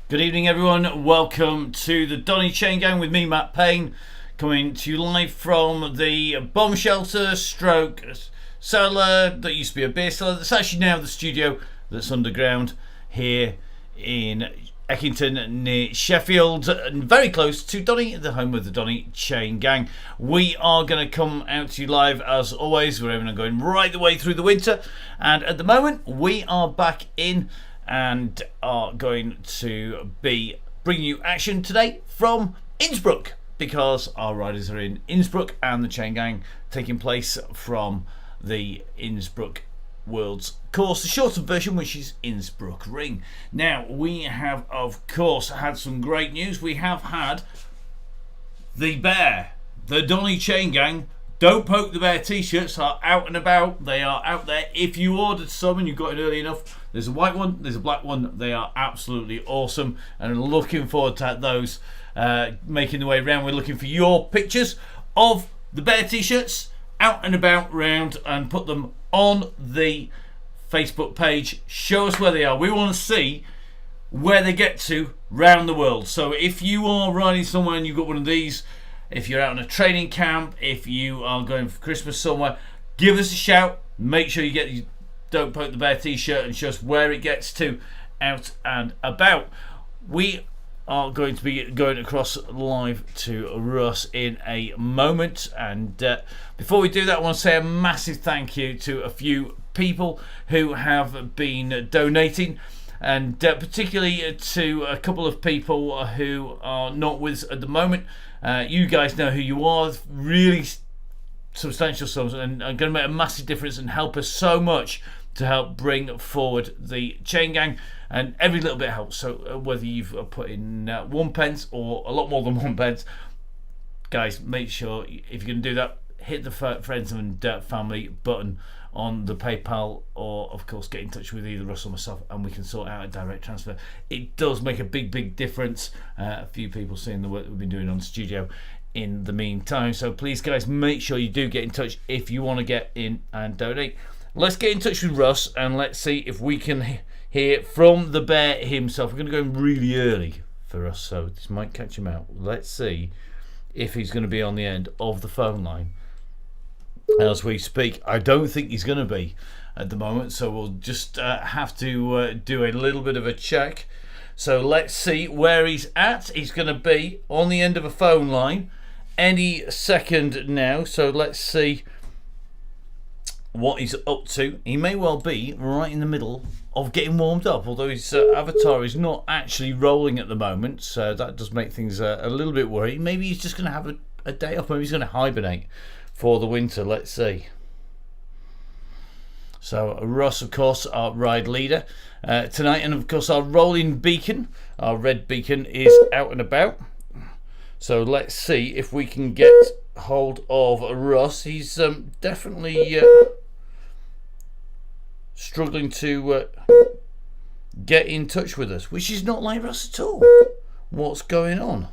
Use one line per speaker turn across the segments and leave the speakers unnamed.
Good evening, everyone. Welcome to the DONNYCHAINGANG with me, Matt Payne, coming to you live from the bomb shelter stroke cellar that used to be a beer cellar. That's actually now the studio that's underground here in Eckington near Sheffield, and very close to Donny, the home of the DONNYCHAINGANG. We are going to come out to you live as always. We're even going right the way through the winter, and at the moment we are back in and are going to be bringing you action today from Innsbruck, because our riders are in Innsbruck and the chain gang taking place from the Innsbruck World's course, the shortened version, which is Innsbrucking. Now, we have, of course, had some great news. We have had the bear, the DONNYCHAINGANG Don't Poke the Bear t-shirts are out and about. They are out there. If you ordered some and you got it early enough, there's a white one, there's a black one. They are absolutely awesome, and I'm looking forward to those making their way around. We're looking for your pictures of the bear t-shirts out and about round, and put them on the Facebook page. Show us where they are. We want to see where they get to round the world. So if you are riding somewhere and you've got one of these, if you're out on a training camp, if you are going for Christmas somewhere, give us a shout. Make sure you get the Don't Poke the Bear t-shirt and show us where it gets to out and about. We are going to be going across live to Russ in a moment, and before we do that, I want to say a massive thank you to a few people who have been donating, and particularly to a couple of people who are not with us at the moment. You guys know who you are. Really substantial sums, and are going to make a massive difference and help us so much to help bring forward the chain gang, and every little bit helps. So whether you've put in 1 pence or a lot more than 1 pence, guys, make sure if you're going to do that, hit the friends and family button on the PayPal, or of course get in touch with either Russ or myself and we can sort out a direct transfer. It does make a big difference. A few people seeing the work that we've been doing on studio in the meantime, so please guys, make sure you do get in touch if you want to get in and donate. Let's get in touch with Russ and let's see if we can hear from the bear himself. We're going to go in really early for us, so this might catch him out. Let's see if he's going to be on the end of the phone line as we speak. I don't think he's going to be at the moment, so we'll just have to do a little bit of a check. So let's see where he's at. He's going to be on the end of a phone line any second now, so let's see what he's up to. He may well be right in the middle of getting warmed up, although his avatar is not actually rolling at the moment, so that does make things a little bit worrying. Maybe he's just going to have a day off. Maybe he's going to hibernate for the winter. Let's see. So Russ, of course, our ride leader tonight, and of course our rolling beacon, our red beacon, is out and about. So let's see if we can get hold of Russ. He's definitely struggling to get in touch with us, which is not like Russ at all. What's going on?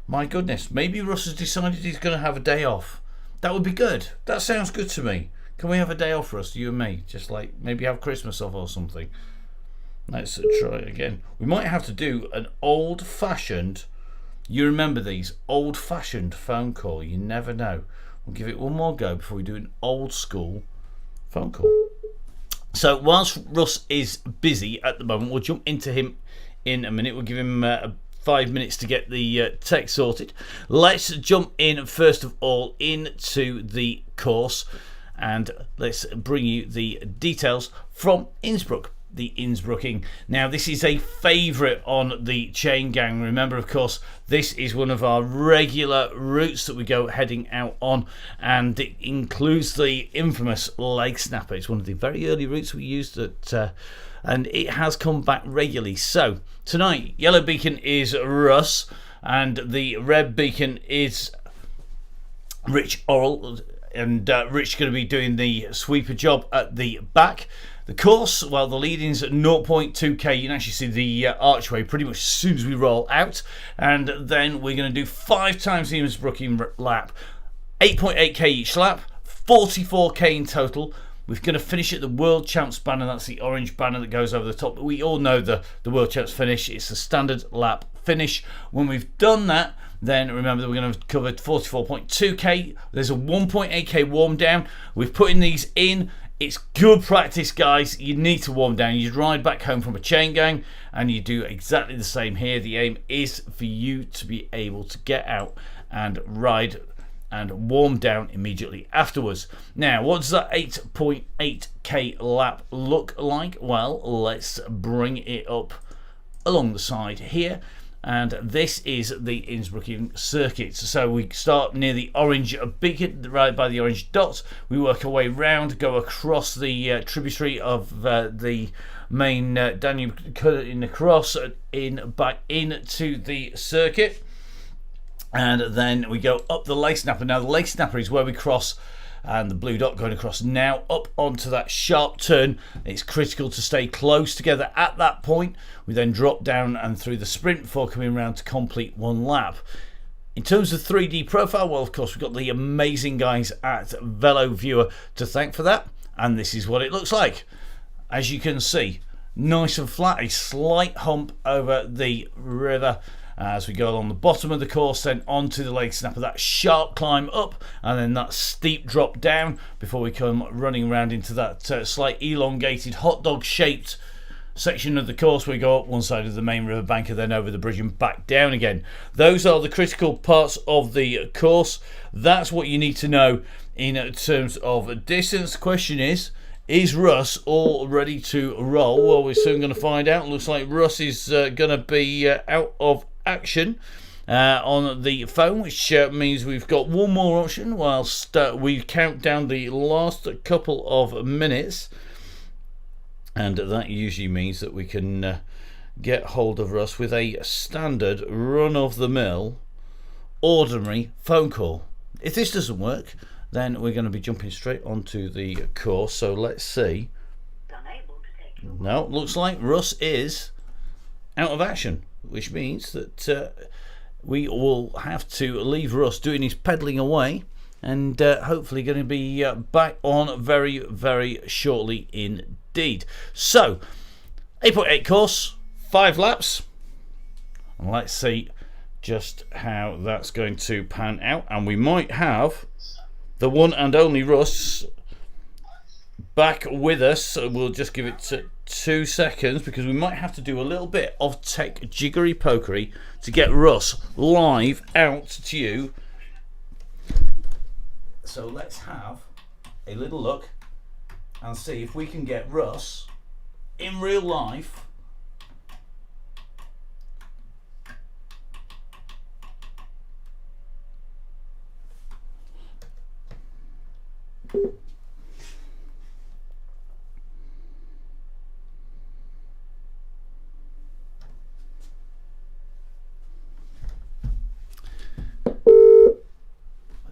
My goodness, maybe Russ has decided he's going to have a day off. That would be good. That sounds good to me. Can we have a day off for us, you and me? Just like maybe have Christmas off or something. Let's try it again. We might have to do an old-fashioned, you remember these, old-fashioned phone call. You never know. We'll give it one more go before we do an old-school phone call. So whilst Russ is busy at the moment, we'll jump into him in a minute. We'll give him 5 minutes to get the tech sorted. Let's jump in first of all into the course, and let's bring you the details from Innsbruck, the Innsbrucking. Now, this is a favourite on the chain gang. Remember, of course, this is one of our regular routes that we go heading out on, and it includes the infamous leg snapper. It's one of the very early routes we used at and it has come back regularly. So tonight, yellow beacon is Russ, and the red beacon is Rich Orrell, and Rich going to be doing the sweeper job at the back. The course, well, the leading's at 0.2k. You can actually see the archway pretty much as soon as we roll out, and then we're going to do 5 times the Innsbrucking lap, 8.8k each lap, 44k in total. We're going to finish at the World Champs banner. That's the orange banner that goes over the top. We all know the World Champs finish. It's a standard lap finish. When we've done that, then remember that we're going to cover 44.2k. There's a 1.8k warm down. We've put in these in. It's good practice, guys. You need to warm down. You ride back home from a chain gang and you do exactly the same here. The aim is for you to be able to get out and ride and warm down immediately afterwards. Now, what does that 8.8k lap look like? Well, let's bring it up along the side here. And this is the Innsbrucking circuit. So we start near the orange beacon, right by the orange dots. We work our way round, go across the tributary of the main Danube, cut in across, back into the circuit. And then we go up the lace snapper. Now the lace snapper is where we cross, and the blue dot going across now up onto that sharp turn. It's critical to stay close together at that point. We then drop down and through the sprint before coming around to complete one lap. In terms of 3D profile, well, of course, we've got the amazing guys at Velo Viewer to thank for that. And this is what it looks like. As you can see, nice and flat, a slight hump over the river as we go along the bottom of the course, then onto the leg snapper, that sharp climb up and then that steep drop down before we come running around into that slight elongated hot dog shaped section of the course. We go up one side of the main river bank and then over the bridge and back down again. Those are the critical parts of the course. That's what you need to know in terms of distance. The question is Russ all ready to roll? Well, we're soon going to find out. Looks like Russ is going to be out of action on the phone, which means we've got one more option whilst we count down the last couple of minutes, and that usually means that we can get hold of Russ with a standard run-of-the-mill ordinary phone call. If this doesn't work, then we're going to be jumping straight onto the course. So let's see. No, looks like Russ is out of action, which means that we will have to leave Russ doing his pedalling away, and hopefully going to be back on very, very shortly indeed. So 8.8 course, 5 laps, and let's see just how that's going to pan out. And we might have the one and only Russ back with us, so we'll just give it 2 seconds because we might have to do a little bit of tech jiggery pokery to get Russ live out to you. So let's have a little look and see if we can get Russ in real life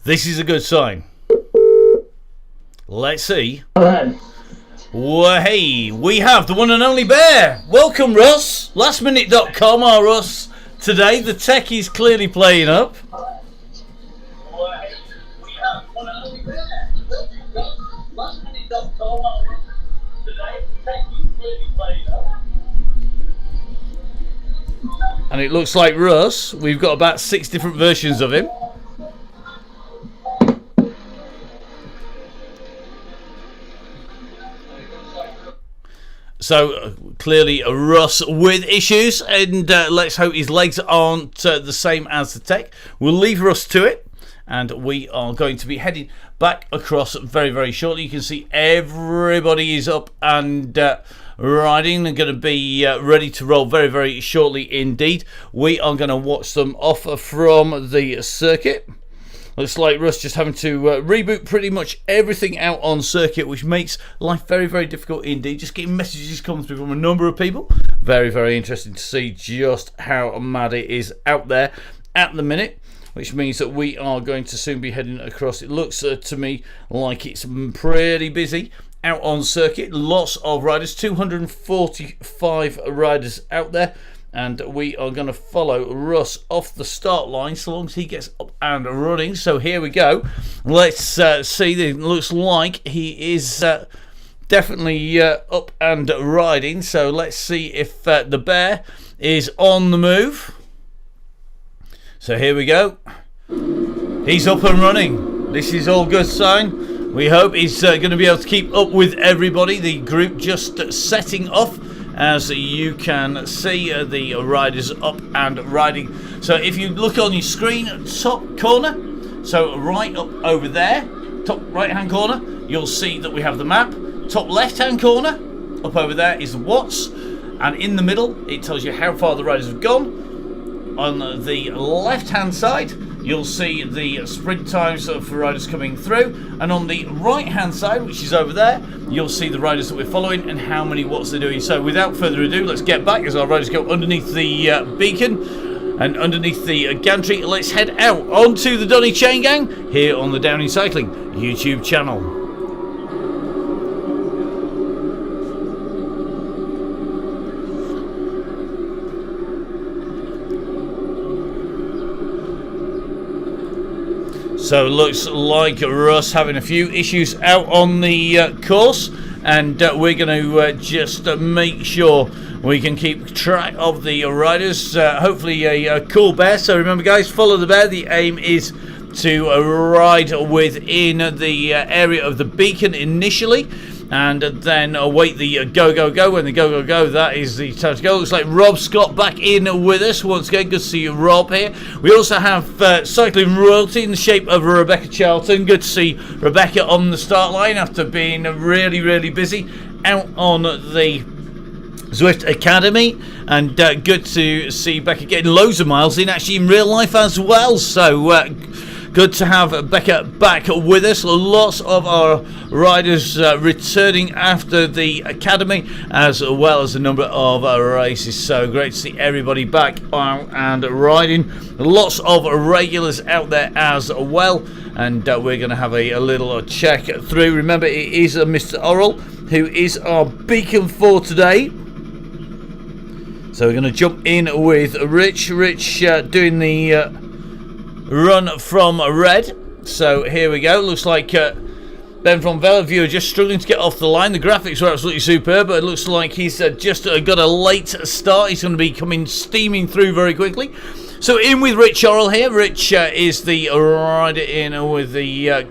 This is a good sign. Let's see.
Hello.
Well, hey, we have the one and only Bear. Welcome, Russ. Lastminute.com, our Russ. Today, the tech is clearly playing up. And it looks like Russ, we've got about 6 different versions of him. So clearly a Russ with issues, and let's hope his legs aren't the same as the tech. We'll leave Russ to it, and we are going to be heading back across very, very shortly. You can see everybody is up and riding and going to be ready to roll very, very shortly indeed. We are going to watch them off from the circuit. Looks like Russ just having to reboot pretty much everything out on circuit, which makes life very, very difficult indeed. Just getting messages coming through from a number of people. Very, very interesting to see just how mad it is out there at the minute, which means that we are going to soon be heading across. It looks to me like it's pretty busy out on circuit. Lots of riders, 245 riders out there. And we are going to follow Russ off the start line so long as he gets up and running. So here we go. Let's see. It looks like he is definitely up and riding. So let's see if the bear is on the move. So here we go. He's up and running. This is all good sign. We hope he's going to be able to keep up with everybody. The group just setting off. As you can see, the riders up and riding. So if you look on your screen, top corner, so right up over there, top right hand corner, you'll see that we have the map. Top left hand corner, up over there is the watts, and in the middle it tells you how far the riders have gone. On the left hand side you'll see the sprint times for riders coming through, and on the right hand side, which is over there, you'll see the riders that we're following and how many watts they're doing. So without further ado, let's get back as our riders go underneath the beacon and underneath the gantry. Let's head out onto the Donny Chain Gang here on the Downey Cycling YouTube channel. So it looks like Russ having a few issues out on the course, and we're going to just make sure we can keep track of the riders. Hopefully a cool bear. So remember guys, follow the bear. The aim is to ride within the area of the beacon initially, and then await the go. When the go, that is the time to go. Looks like Rob Scott back in with us once again. Good to see Rob here. We also have cycling royalty in the shape of Rebecca Charlton. Good to see Rebecca on the start line after being really busy out on the Zwift Academy, and good to see Becca getting loads of miles in actually in real life as well. So good to have Becca back with us. Lots of our riders returning after the academy, as well as a number of races. So great to see everybody back out and riding. Lots of regulars out there as well, and we're going to have a little check through. Remember, it is Mr. Orrell who is our beacon for today. So we're going to jump in with Rich. Rich doing the run from red. So here we go. Looks like Ben from Bellevue are just struggling to get off the line. The graphics were absolutely superb, but it looks like he's just got a late start. He's going to be coming steaming through very quickly. So in with Rich Orrell here. Rich is the rider in with the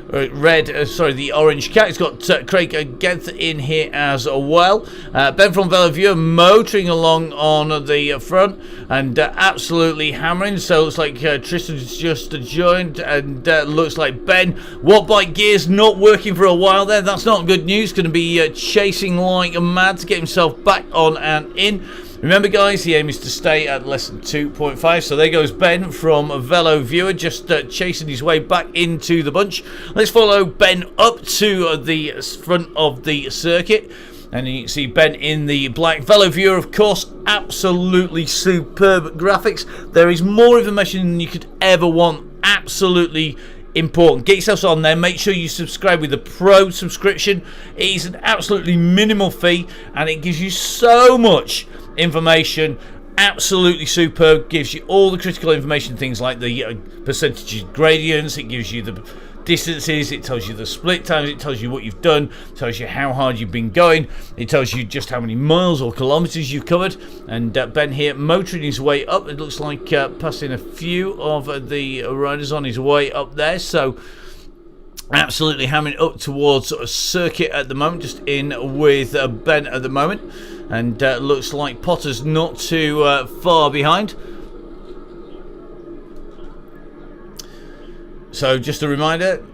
the orange cat. He's got Craig Genth in here as well. Ben from Bellevue motoring along on the front and absolutely hammering. So it looks like Tristan's just joined, and looks like Ben, what bike gear's not working for a while there. That's not good news. Going to be chasing like mad to get himself back on and in. Remember guys, the aim is to stay at less than 2.5. So there goes Ben from Velo Viewer, just chasing his way back into the bunch. Let's follow Ben up to the front of the circuit, and you can see Ben in the black. Velo Viewer, of course, absolutely superb graphics. There is more information than you could ever want. Absolutely important. Get yourselves on there. Make sure you subscribe with the Pro subscription. It is an absolutely minimal fee, and it gives you so much information. Absolutely superb. Gives you all the critical information, things like the percentages, gradients. It gives you the distances. It tells you the split times. It tells you what you've done. It tells you how hard you've been going. It tells you just how many miles or kilometers you've covered. And Ben here motoring his way up. It looks like passing a few of the riders on his way up there. So absolutely hammering up towards a circuit at the moment, just in with Ben at the moment, and looks like Potter's not too far behind. So just a reminder,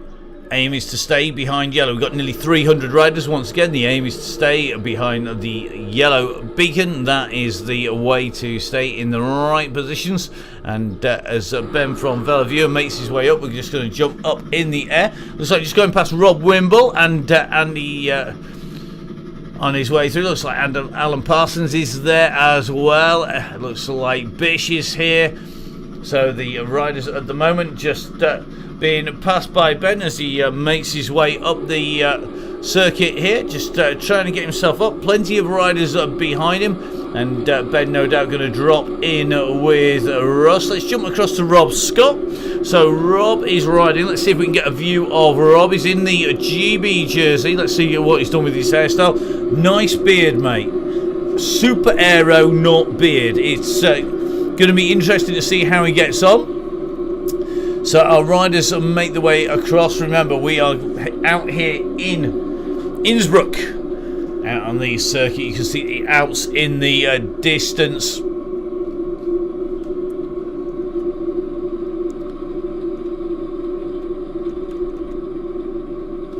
aim is to stay behind yellow. We've got nearly 300 riders once again. The aim is to stay behind the yellow beacon. That is the way to stay in the right positions. And as Ben from Bellevue makes his way up, we're just going to jump up in the air. Looks like just going past Rob Wimble and Andy on his way through. Looks like Alan Parsons is there as well. Looks like Bish is here. So the riders at the moment just being passed by Ben as he makes his way up the circuit here, just trying to get himself up. Plenty of riders behind him, and Ben no doubt going to drop in with Russ. Let's jump across to Rob Scott. So Rob is riding. Let's see if we can get a view of Rob. He's in the GB jersey. Let's see what he's done with his hairstyle. Nice beard, mate. Super aero, not beard. It's going to be interesting to see how he gets on. So our riders make the way across. Remember, we are out here in Innsbruck, out on the circuit. You can see the Alps in the distance.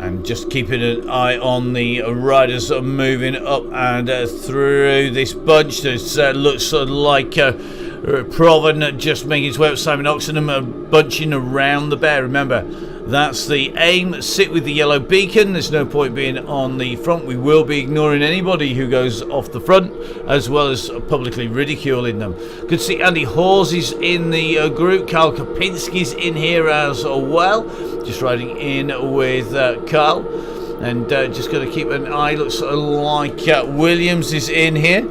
And just keeping an eye on the riders moving up and through this bunch. This looks like Proven just making his way up. Simon Oxenham bunching around the bear. Remember, that's the aim. Sit with the yellow beacon. There's no point being on the front. We will be ignoring anybody who goes off the front, as well as publicly ridiculing them. Good to see Andy Hawes is in the group. Carl Kapinski's in here as well. Just riding in with Carl. And just going to keep an eye. Looks like Williams is in here.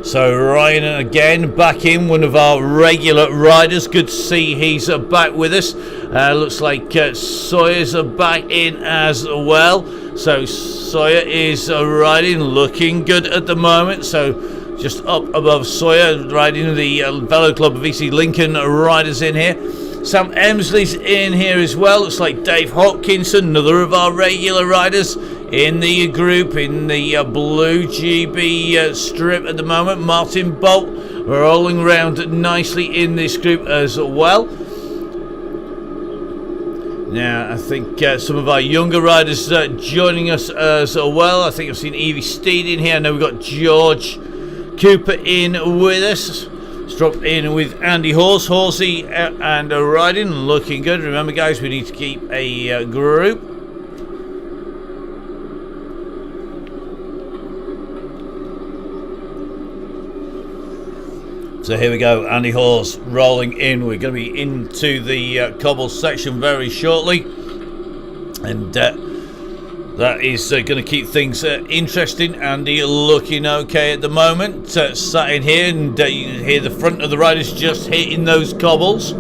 So Ryan again back in, one of our regular riders. Good to see he's back with us. Looks like Sawyer's back in as well. So Sawyer is riding, looking good at the moment. So just up above Sawyer, riding the Velo Club of VC Lincoln riders in here. Sam Emsley's in here as well. Looks like Dave Hopkinson, another of our regular riders, in the group in the blue GB strip at the moment. Martin Bolt rolling around nicely in this group as well. Now I think some of our younger riders joining us as well. I think I've seen Evie Steed in here. I know we've got George Cooper in with us. Dropped in with Andy Horsey and riding, looking good. Remember, guys, we need to keep a group. So here we go, Andy Hawes rolling in. We're going to be into the cobble section very shortly, and that is going to keep things interesting. Andy looking okay at the moment. Sat in here, and you can hear the front of the riders just hitting those cobbles.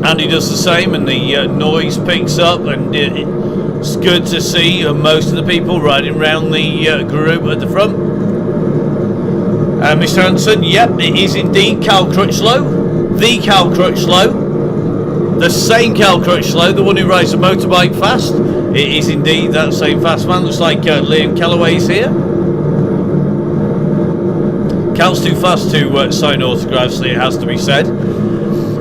Andy does the same, and the noise picks up, and it's good to see most of the people riding around the group at the front. Mr. Hanson, yep, it is indeed Cal Crutchlow, the Cal Crutchlow, the same Cal Crutchlow, the one who rides a motorbike fast. It is indeed that same fast man. Looks like Liam Callaway's here. Cal's too fast to sign autographs, so it has to be said.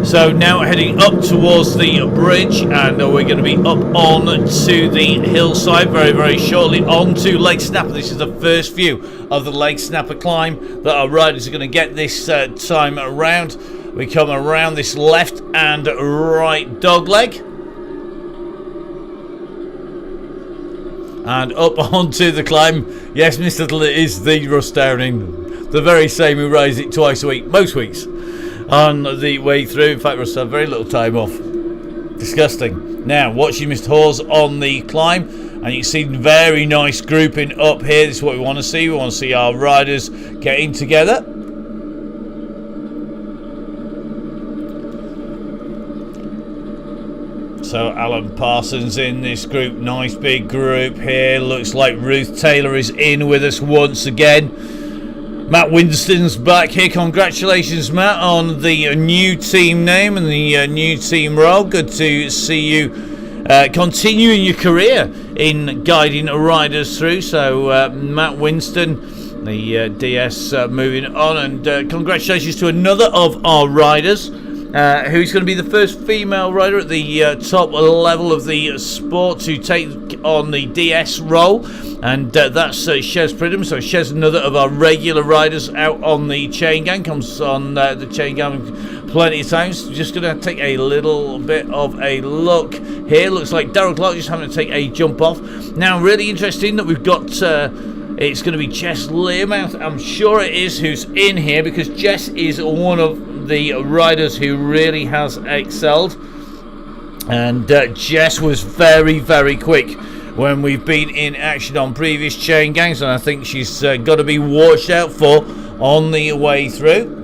So now heading up towards the bridge, and we're going to be up on to the hillside very, very shortly, on to Lake Snapper. This is the first view of the Lake Snapper climb that our riders are going to get this time around. We come around this left and right dogleg, and up onto the climb. Yes, Mr. Little is the Russ Downing, the very same who rides it twice a week, most weeks, on the way through. In fact, Russ had very little time off. Disgusting. Now, watching Mr. Hawes on the climb, and you can see very nice grouping up here. This is what we want to see. We want to see our riders getting together. So Alan Parsons in this group, nice big group here. Looks like Ruth Taylor is in with us once again. Matt Winston's back here. Congratulations, Matt, on the new team name and the new team role. Good to see you continuing your career in guiding riders through. So Matt Winston, the DS moving on, and congratulations to another of our riders, who's going to be the first female rider at the top level of the sport to take on the DS role, and that's Shez Pridham. So Shez, another of our regular riders out on the chain gang, comes on the chain gang plenty of times. Just going to take a little bit of a look here. Looks like Darryl Clark just having to take a jump off. Now, really interesting that we've got it's going to be Jess Learmouth, I'm sure it is, who's in here, because Jess is one of the riders who really has excelled And Jess was very, very quick when we've been in action on previous chain gangs, and I think she's got to be watched out for on the way through.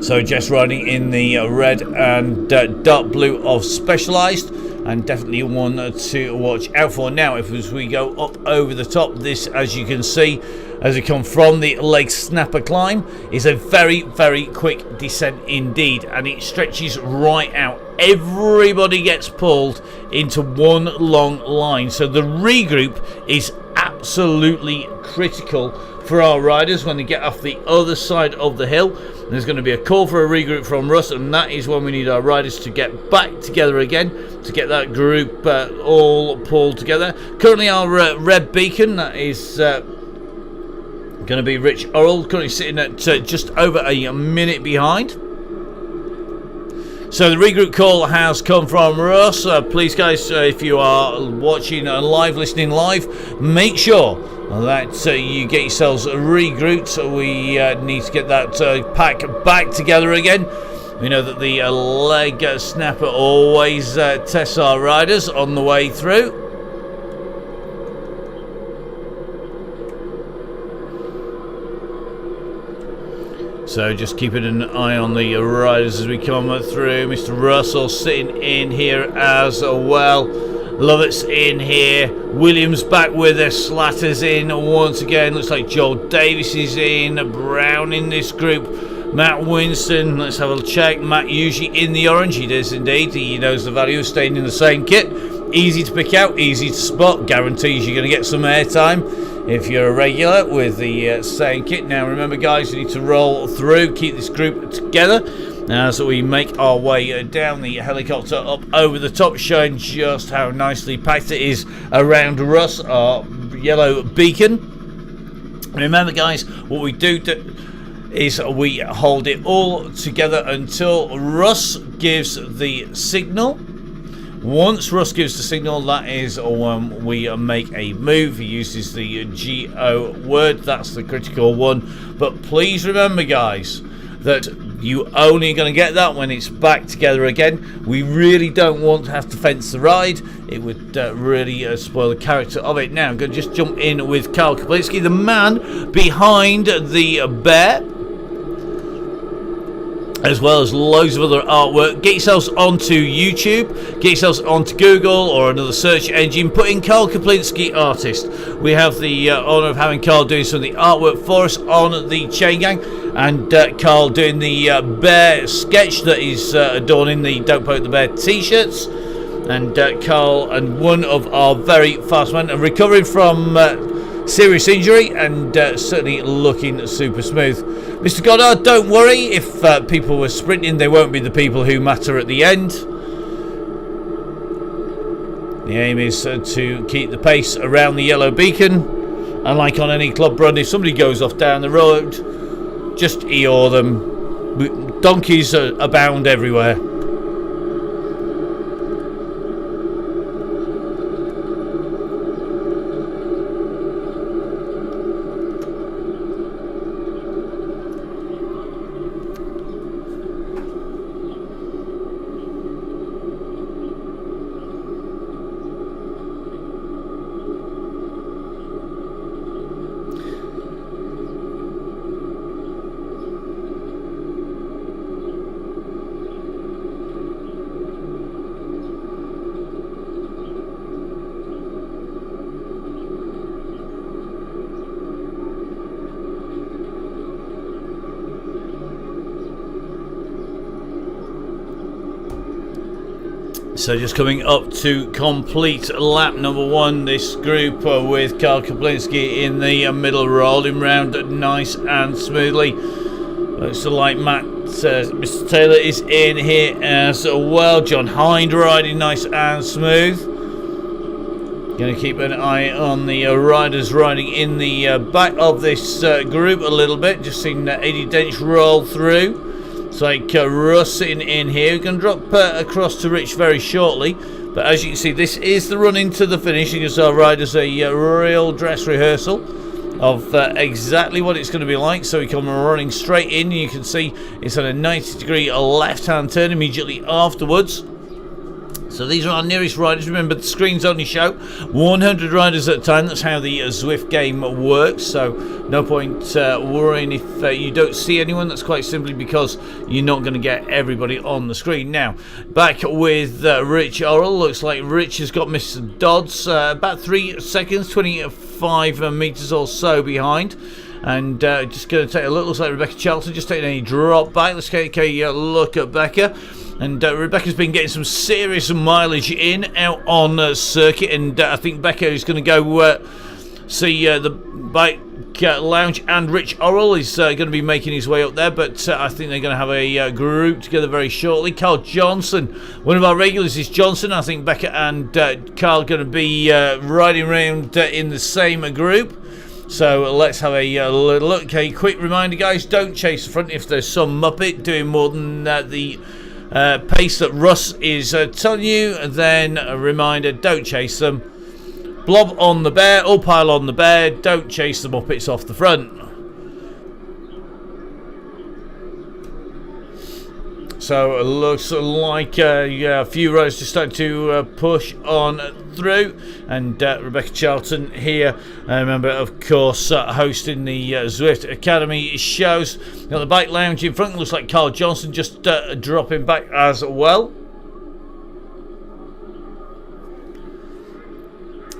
So Jess riding in the red and dark blue of Specialized, and definitely one to watch out for. Now, as we go up over the top, this, as you can see, as we come from the Lake Snapper climb, is a very, very quick descent indeed, and it stretches right out. Everybody gets pulled into one long line, so the regroup is absolutely critical for our riders when they get off the other side of the hill. There's going to be a call for a regroup from Russ, and that is when we need our riders to get back together again to get that group all pulled together. Currently our red beacon, that is going to be Rich Orrell, currently sitting at just over a minute behind. So the regroup call has come from Russ. Please guys, if you are watching live, listening live, make sure that you get yourselves regrouped. We need to get that pack back together again. We know that the leg snapper always tests our riders on the way through. So just keeping an eye on the riders as we come through. Mr. Russell sitting in here as well. Lovett's in here. Williams back with us. Slatter's in once again. Looks like Joel Davis is in. Brown in this group. Matt Winston, let's have a check. Matt usually in the orange. He does indeed. He knows the value of staying in the same kit. Easy to pick out, easy to spot. Guarantees you're going to get some airtime if you're a regular with the same kit. Now remember guys, you need to roll through, keep this group together as we make our way down the helicopter up over the top, showing just how nicely packed it is around Russ, our yellow beacon. Remember guys, what we do is we hold it all together until Russ gives the signal. Once Russ gives the signal, that is when we make a move. He uses the GO word, that's the critical one. But please remember guys, that you only going to get that when it's back together again. We really don't want to have to fence the ride. It would really spoil the character of it. Now I'm going to just jump in with Karl Kaplinski, the man behind the bear, as well as loads of other artwork. Get yourselves onto YouTube, get yourselves onto Google or another search engine, put in Karl Kaplinski artist. We have the honour of having Karl doing some of the artwork for us on the Chain Gang, and Karl doing the bear sketch that is adorning the Don't Poke the Bear t-shirts. And Karl, and one of our very fast men, recovering from serious injury and certainly looking super smooth. Mr. Goddard, don't worry, if people were sprinting, they won't be the people who matter at the end. The aim is to keep the pace around the yellow beacon, and like on any club run, if somebody goes off down the road, just eeyore them. Donkeys abound everywhere. So just coming up to complete lap number one, this group with Karl Kaplinski in the middle, rolling round nice and smoothly. Looks like Mr. Taylor is in here as well. John Hind riding nice and smooth. Going to keep an eye on the riders riding in the back of this group a little bit. Just seen Eddie Dench roll through. It's like Russ sitting in here. We're going to drop across to Rich very shortly. But as you can see, this is the run into the finish. Because our riders a real dress rehearsal of exactly what it's going to be like. So we come running straight in. You can see it's on a 90-degree left-hand turn immediately afterwards. So these are our nearest riders. Remember, the screens only show 100 riders at a time. That's how the Zwift game works. So no point worrying if you don't see anyone. That's quite simply because you're not going to get everybody on the screen. Now, back with Rich Orrell. Looks like Rich has got Mr. Dodds about 3 seconds, 25 metres or so behind. And just going to take a look. Looks like Rebecca Charlton just taking a drop back. Let's take a look at Becca. And Rebecca's been getting some serious mileage in out on circuit, and I think Becca is going to go see the bike lounge, and Rich Orrell is going to be making his way up there, but I think they're going to have a group together very shortly. Carl Johnson, one of our regulars is Johnson. I think Becca and Carl are going to be riding around in the same group. So let's have a look. A quick reminder, guys, don't chase the front if there's some muppet doing more than the pace that Russ is telling you. Then a reminder, don't chase them. Blob on the bear or pile on the bear. Don't chase the muppets off the front. So it looks like a few riders just starting to push on through, and Rebecca Charlton here, remember, of course, hosting the Zwift Academy shows. Got the bike lounge in front. Looks like Carl Johnson just dropping back as well.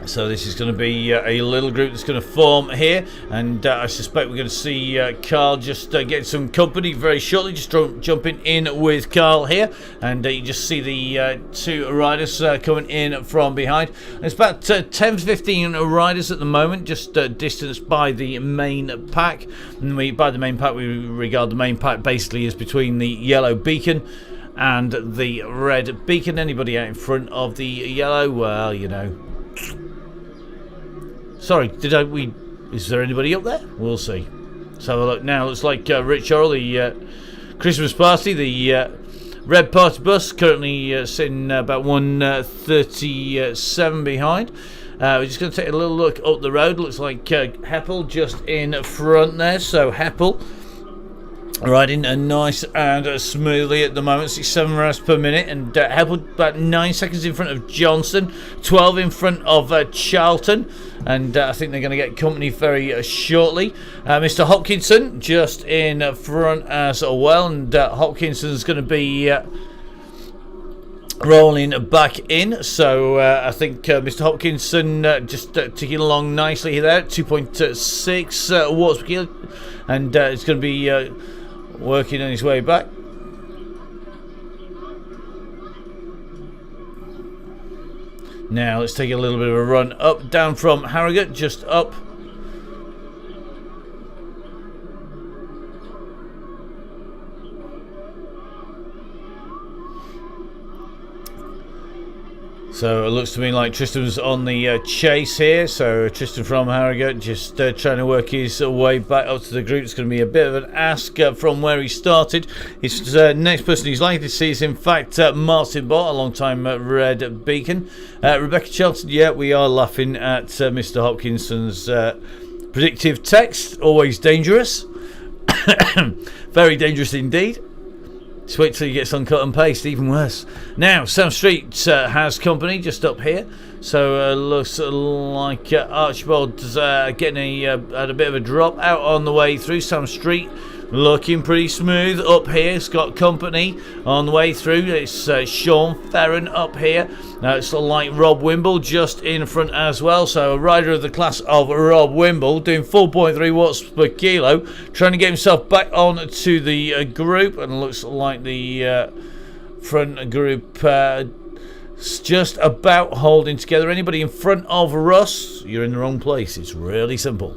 So this is going to be a little group that's going to form here, and I suspect we're going to see Carl just getting some company very shortly, just jumping in with Carl here, and you just see the two riders coming in from behind. It's about 10-15 riders at the moment, just distanced by the main pack, and by the main pack we regard the main pack basically as between the yellow beacon and the red beacon. Anybody out in front of the yellow, well, you know. Sorry, is there anybody up there? We'll see. Let's have a look now. Looks like Rich Orrell, the Christmas party, the red party bus, currently sitting about 137 behind. We're just going to take a little look up the road. Looks like Heppel just in front there. So Heppel riding nice and smoothly at the moment, 67 miles per minute, and Heppel about 9 seconds in front of Johnson, 12 in front of Charlton, and I think they're going to get company very shortly. Mr. Hopkinson just in front as well, and Hopkinson's going to be rolling back in, so I think Mr. Hopkinson just ticking along nicely there, 2.6 watts per kilo, and it's going to be working on his way back. Now let's take a little bit of a run up, down from Harrogate, just up. So it looks to me like Tristan's on the chase here. So Tristan from Harrogate just trying to work his way back up to the group. It's going to be a bit of an ask from where he started. His next person he's likely to see is in fact Martin Bott, a long time red beacon. Rebecca Charlton, yeah, we are laughing at Mr. Hopkinson's predictive text. Always dangerous. Very dangerous indeed. Just wait till you get some cut and paste, even worse. Now, Sam Street has company just up here. So looks like Archibald's getting at a bit of a drop out on the way through. Sam Street looking pretty smooth up here. It's got company on the way through. It's Sean Ferron up here. Now it's like Rob Wimble just in front as well. So a rider of the class of Rob Wimble doing 4.3 watts per kilo, trying to get himself back on to the group, and looks like the front group just about holding together. Anybody in front of Russ, you're in the wrong place. It's really simple.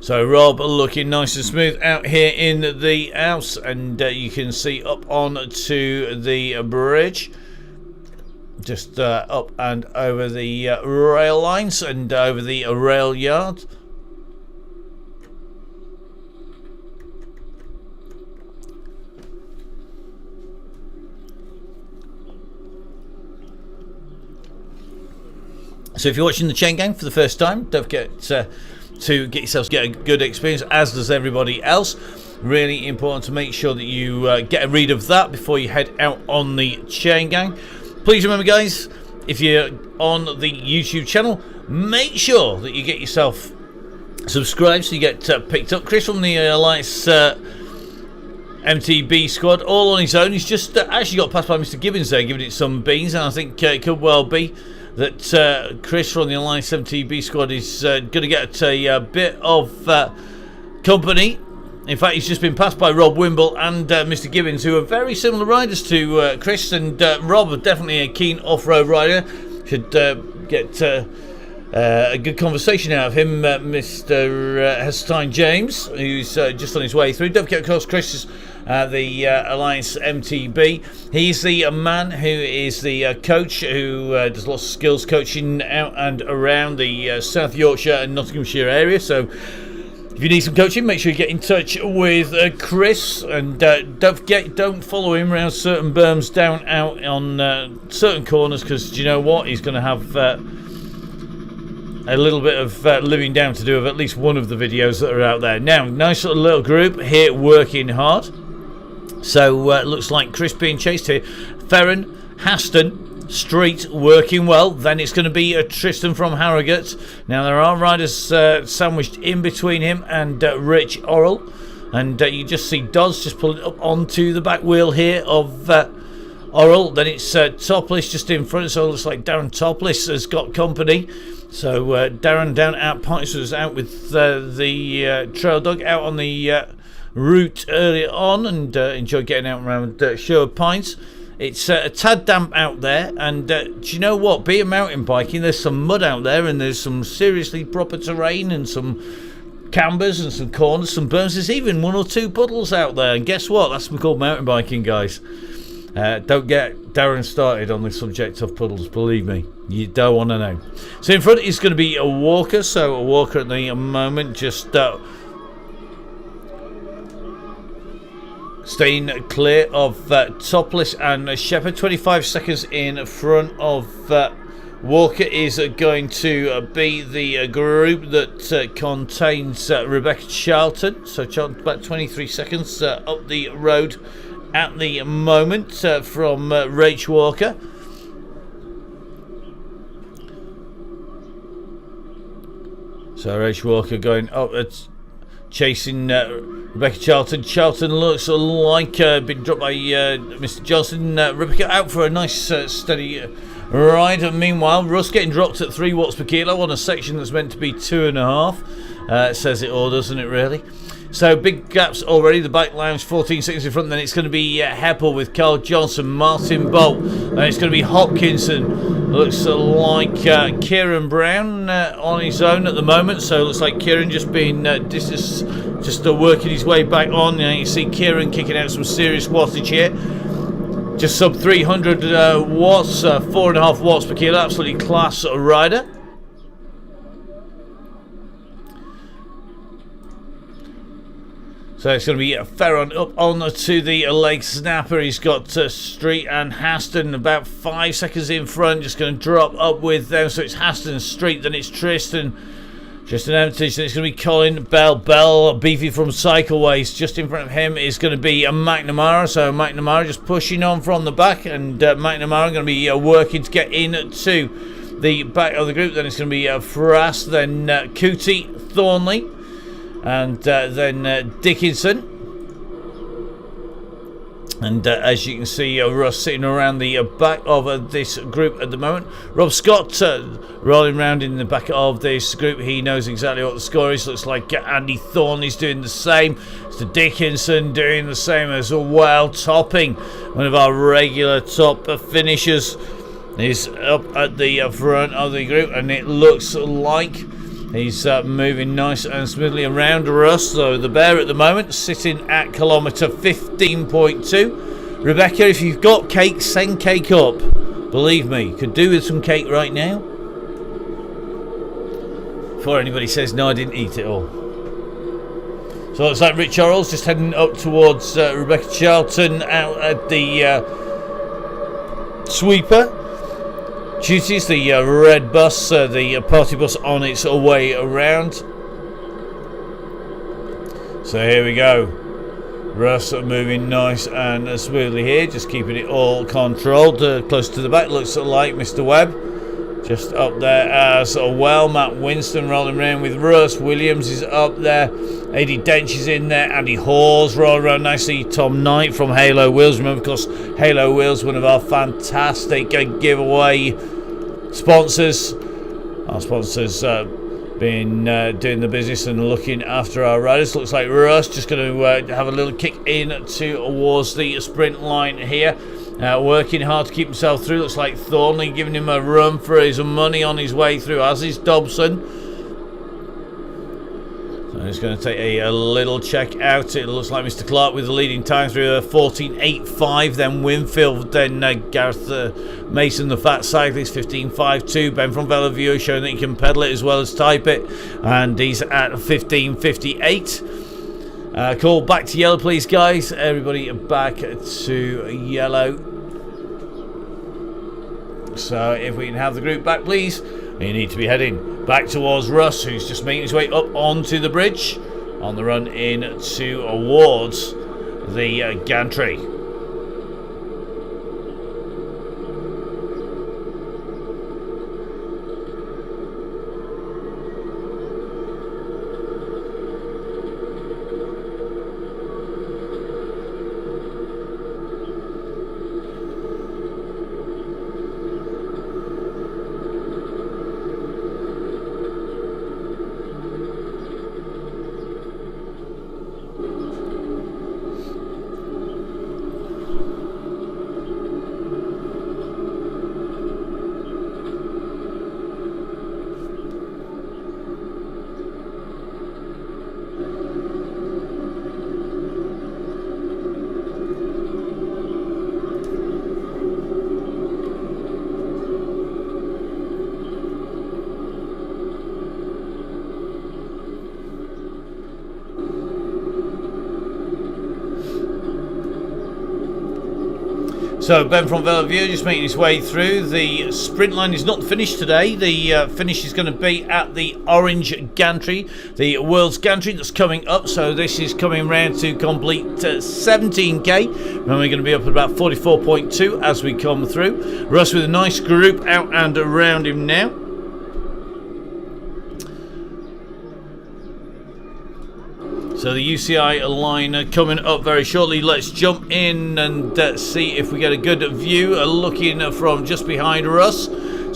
So Rob looking nice and smooth out here in the Alps, and you can see up on to the bridge, just up and over the rail lines and over the rail yard. So if you're watching the Chain Gang for the first time, don't forget to get a good experience, as does everybody else. Really important to make sure that you get a read of that before you head out on the Chain Gang. Please remember, guys, if you're on the YouTube channel, make sure that you get yourself subscribed so you get picked up. Chris from the Alliance MTB squad, all on his own. He's just actually got passed by Mr. Gibbons there, giving it some beans, and I think it could well be that Chris from the Alliance MTB squad is going to get a bit of company. In fact, he's just been passed by Rob Wimble and Mr. Gibbons, who are very similar riders to Chris, and Rob is definitely a keen off-road rider. Should get a good conversation out of him, Mr. Hestine James, who's just on his way through. Don't forget, of course, Chris is the Alliance MTB. He's the man who is the coach who does lots of skills coaching out and around the South Yorkshire and Nottinghamshire area. So if you need some coaching, make sure you get in touch with Chris, and don't forget, don't follow him around certain berms down out on certain corners, because do you know what, he's going to have a little bit of living down to do of at least one of the videos that are out there. Now, nice little group here working hard. So looks like Chris being chased here. Ferron, Haston, Street working well. Then it's going to be Tristan from Harrogate. Now there are riders sandwiched in between him and Rich Orrell, and you just see Dodds just pulling up onto the back wheel here of Orrell. Then it's Topliss just in front, so it looks like Darren Topliss has got company. So Darren down at Pints was out with the trail dog out on the route earlier on, and enjoyed getting out around Sherwood Pines. It's a tad damp out there, and do you know what? Being mountain biking, there's some mud out there, and there's some seriously proper terrain, and some cambers, and some corners, some berms. There's even one or two puddles out there, and guess what? That's called mountain biking, guys. Don't get Darren started on the subject of puddles, believe me. You don't want to know. So in front is going to be a Walker. So a Walker at the moment just staying clear of Topliss and Shepherd. 25 seconds in front of Walker is going to be the group that contains Rebecca Charlton. So Charlton about 23 seconds up the road at the moment from Rach Walker. So Rach Walker going up at chasing Rebecca Charlton. Charlton looks like been dropped by Mr. Johnson. Rebecca out for a nice steady ride. And meanwhile, Russ getting dropped at 3 watts per kilo on a section that's meant to be 2.5. It says it all, doesn't it, really? So big gaps already. The bike lounge 14 seconds in front. Then it's going to be Heppel with Carl Johnson, Martin Bolt, and it's going to be Hopkinson. Looks like Kieran Brown on his own at the moment. So it looks like Kieran just being just working his way back on. You see Kieran kicking out some serious wattage here. Just sub 300 watts, 4.5 watts per kilo. Absolutely class rider. So it's going to be Ferron up on to the leg snapper. He's got Street and Haston about 5 seconds in front. Just going to drop up with them. So it's Haston and Street. Then it's Tristan. Tristan Emtage. Then it's going to be Colin Bell. Bell, beefy from Cycleways. Just in front of him is going to be McNamara. So McNamara just pushing on from the back. And McNamara going to be working to get into the back of the group. Then it's going to be Frass. Then Cootie, Thornley. And then Dickinson, and as you can see, Russ sitting around the back of this group at the moment. Rob Scott rolling around in the back of this group. He knows exactly what the score is. Looks like Andy Thornley's doing the same. Mr. Dickinson doing the same as well. Topping, one of our regular top finishers, is up at the front of the group, and it looks like he's moving nice and smoothly around Russ. So the bear at the moment sitting at kilometre 15.2. Rebecca, if you've got cake, send cake up. Believe me, could do with some cake right now. Before anybody says, no, I didn't eat it all. So it's like Rich Orrell's just heading up towards Rebecca Charlton out at the sweeper. duties. The red bus, the party bus on its way around. So here we go. Russ moving nice and smoothly here, just keeping it all controlled. Close to the back, looks like Mr. Webb. Just up there as well. Matt Winston rolling around with Russ. Williams is up there. Eddie Dench is in there. Andy Hall's rolling around nicely. Tom Knight from Halo Wheels. Remember, of course, Halo Wheels, one of our fantastic giveaway sponsors. Our sponsors been doing the business and looking after our riders. Looks like Russ just going to have a little kick in towards the sprint line here. Working hard to keep himself through. Looks like Thornley giving him a run for his money on his way through, as is Dobson. So he's going to take a little check out. It looks like Mr. Clark with the leading time through 14.85. Then Winfield, then Gareth Mason, the fat cyclist, 15.52. Ben from Bellevue showing that he can pedal it as well as type it. And he's at 15.58. Call back to yellow, please, guys. Everybody back to yellow. So if we can have the group back, please. You need to be heading back towards Russ, who's just making his way up onto the bridge on the run in towards the gantry. So Ben from Bellevue just making his way through. The sprint line is not finished today. The finish is going to be at the orange gantry, the World's Gantry that's coming up. So this is coming round to complete 17k. And we're going to be up at about 44.2 as we come through. Russ with a nice group out and around him now. So the UCI line coming up very shortly. Let's jump in and see if we get a good view looking from just behind us.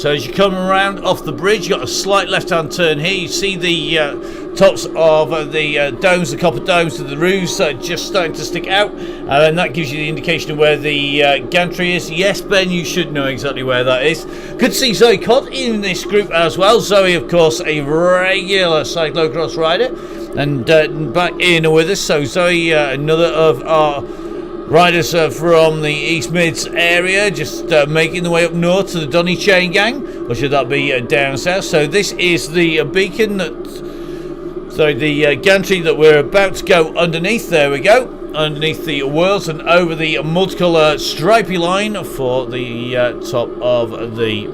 So as you come around off the bridge, you've got a slight left-hand turn here. You see the tops of the domes, the copper domes of the roofs just starting to stick out. And that gives you the indication of where the gantry is. Yes, Ben, you should know exactly where that is. Good to see Zoe Codd in this group as well. Zoe, of course, a regular cyclocross rider. And back in with us, so Zoe, another of our riders from the East Mids area, just making the way up north to the DONNYCHAINGANG, or should that be down south? So this is the beacon, the gantry that we're about to go underneath. There we go, underneath the wheels and over the multicolour stripy line for the top of the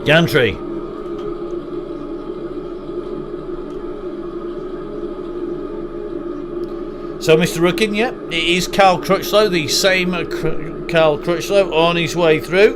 gantry. So Mr. Rookin, yeah, it is Carl Crutchlow, the same Carl Crutchlow on his way through.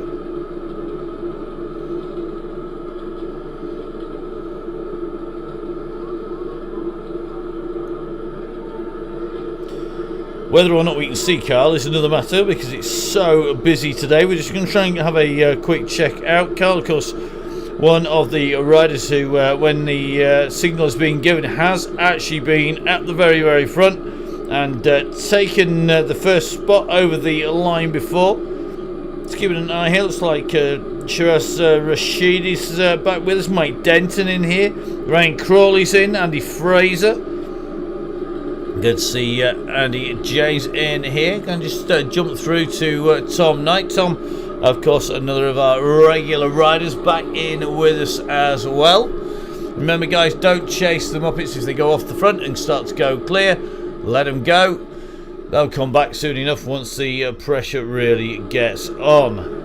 Whether or not we can see Carl is another matter because it's so busy today. We're just going to try and have a quick check out. Carl, of course, one of the riders who, when the signal has been given, has actually been at the very, very front and taken the first spot over the line before. Let's keep an eye here. Looks like Shiraz Rashid is back with us. Mike Denton in here. Ryan Crawley's in. Andy Fraser. Good to see Andy James in here. Going to just jump through to Tom Knight. Tom, of course, another of our regular riders back in with us as well. Remember, guys, don't chase the Muppets if they go off the front and start to go clear. Let them go. They'll come back soon enough once the pressure really gets on.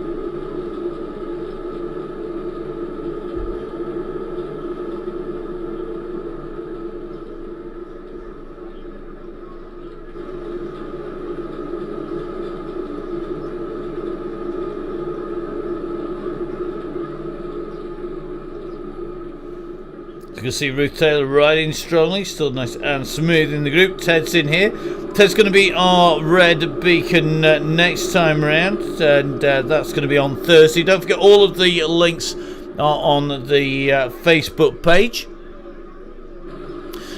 can see Ruth Taylor riding strongly, still nice and smooth in the group. Ted's in here. Ted's going to be our red beacon next time round, and that's going to be on Thursday. Don't forget, all of the links are on the Facebook page.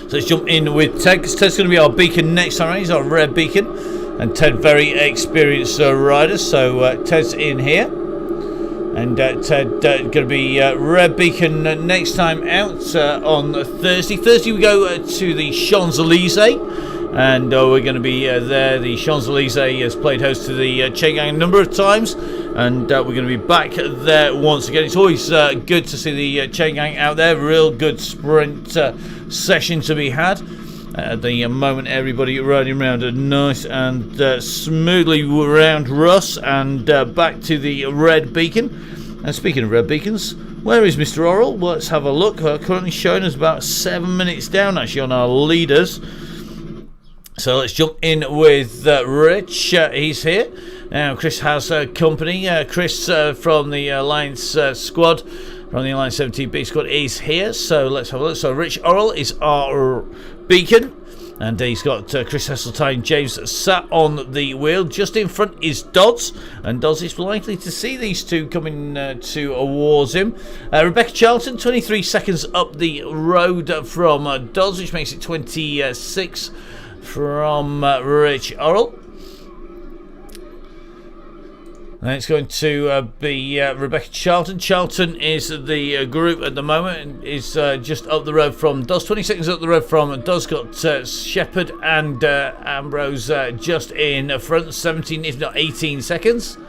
So let's jump in with Ted, because Ted's going to be our beacon next time round. He's our red beacon, and Ted, very experienced rider, so Ted's in here. And Ted going to be red beacon next time out on Thursday. Thursday we go to the Champs-Élysées, and we're going to be there. The Champs-Élysées has played host to the Chain Gang a number of times, and we're going to be back there once again. It's always good to see the Chain Gang out there. Real good sprint session to be had. At the moment, everybody riding around nice and smoothly around Russ, and back to the red beacon. And speaking of red beacons, where is Mr. Orrell? Well, let's have a look. Currently showing us about 7 minutes down actually on our leaders. So let's jump in with Rich. He's here. Now Chris has company. Chris from the Alliance squad, from the Alliance 17B squad, is here. So let's have a look. So Rich Orrell is our beacon, and he's got Chris Heseltine James sat on the wheel. Just in front is Dodds, and Dodds is likely to see these two coming towards him. Rebecca Charlton, 23 seconds up the road from Dodds, which makes it 26 from Rich Orrell. And it's going to be Rebecca Charlton. Charlton is the group at the moment, is just up the road from Dodds. 20 seconds up the road from Dodds. Got Shepherd and Ambrose just in front, 17 if not 18 seconds.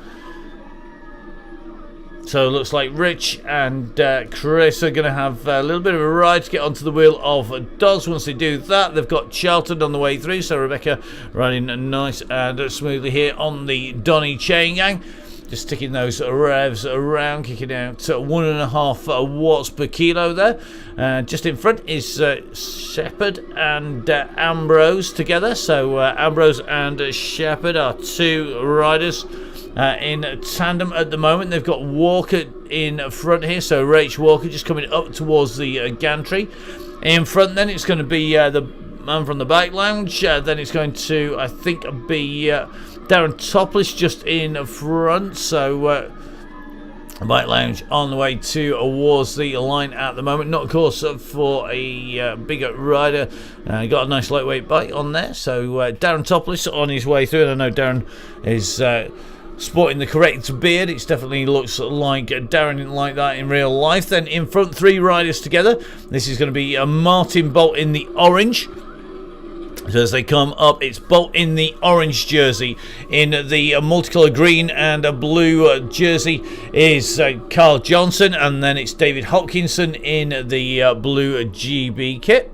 So it looks like Rich and Chris are going to have a little bit of a ride to get onto the wheel of Dodds. Once they do that, they've got Charlton on the way through. So Rebecca riding nice and smoothly here on the Donny Chain Gang. Just sticking those revs around, kicking out 1.5 watts per kilo there. Just in front is Shepherd and Ambrose together. So Ambrose and Shepherd are two riders in tandem at the moment. They've got Walker in front here, so Rach Walker just coming up towards the gantry. In front then it's going to be the man from the back lounge, then it's going to, I think, be Darren Toplish just in front, so bike lounge on the way towards the line at the moment. Not of course for a bigger rider. Got a nice lightweight bike on there, so Darren Toplish on his way through, and I know Darren is sporting the correct beard. It definitely looks like Darren didn't like that in real life. Then in front, three riders together. This is going to be Martin Bolt in the orange. So as they come up, it's Bolt in the orange jersey. In the multicolour green and blue jersey is Carl Johnson, and then it's David Hopkinson in the blue GB kit.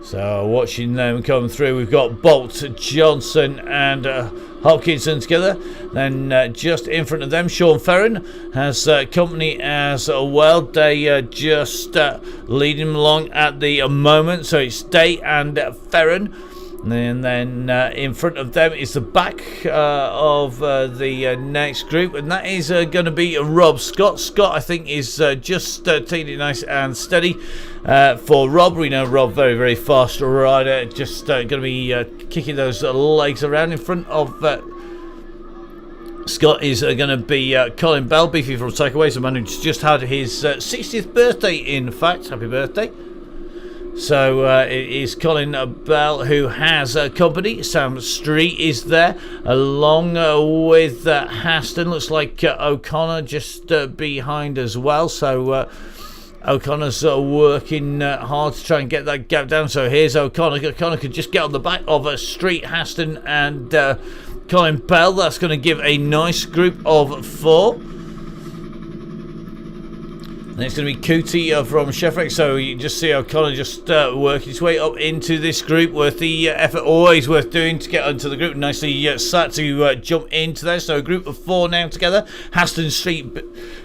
So watching them come through, we've got Bolt, Johnson and Hopkinson together. Then just in front of them, Sean Ferrin has company as well. They just leading him along at the moment. So it's Day and Ferrin. And then in front of them is the back of the next group, and that is going to be Rob Scott. Scott, I think, is just taking it nice and steady for Rob. We know Rob, very, very fast rider, just going to be kicking those legs around. In front of Scott is going to be Colin Bell, beefy from Takeaways, a man who's just had his 60th birthday, in fact. Happy birthday. So it is Colin Bell who has company. Sam Street is there, along with Haston. Looks like O'Connor just behind as well. So O'Connor's working hard to try and get that gap down. So here's O'Connor. O'Connor could just get on the back of Street, Haston and Colin Bell. That's going to give a nice group of four. And it's going to be Cootie from Sheffield. So you just see O'Connor just working his way up into this group. Worth the effort, always worth doing to get onto the group. Nicely sat to jump into there. So a group of four now together. Haston Street,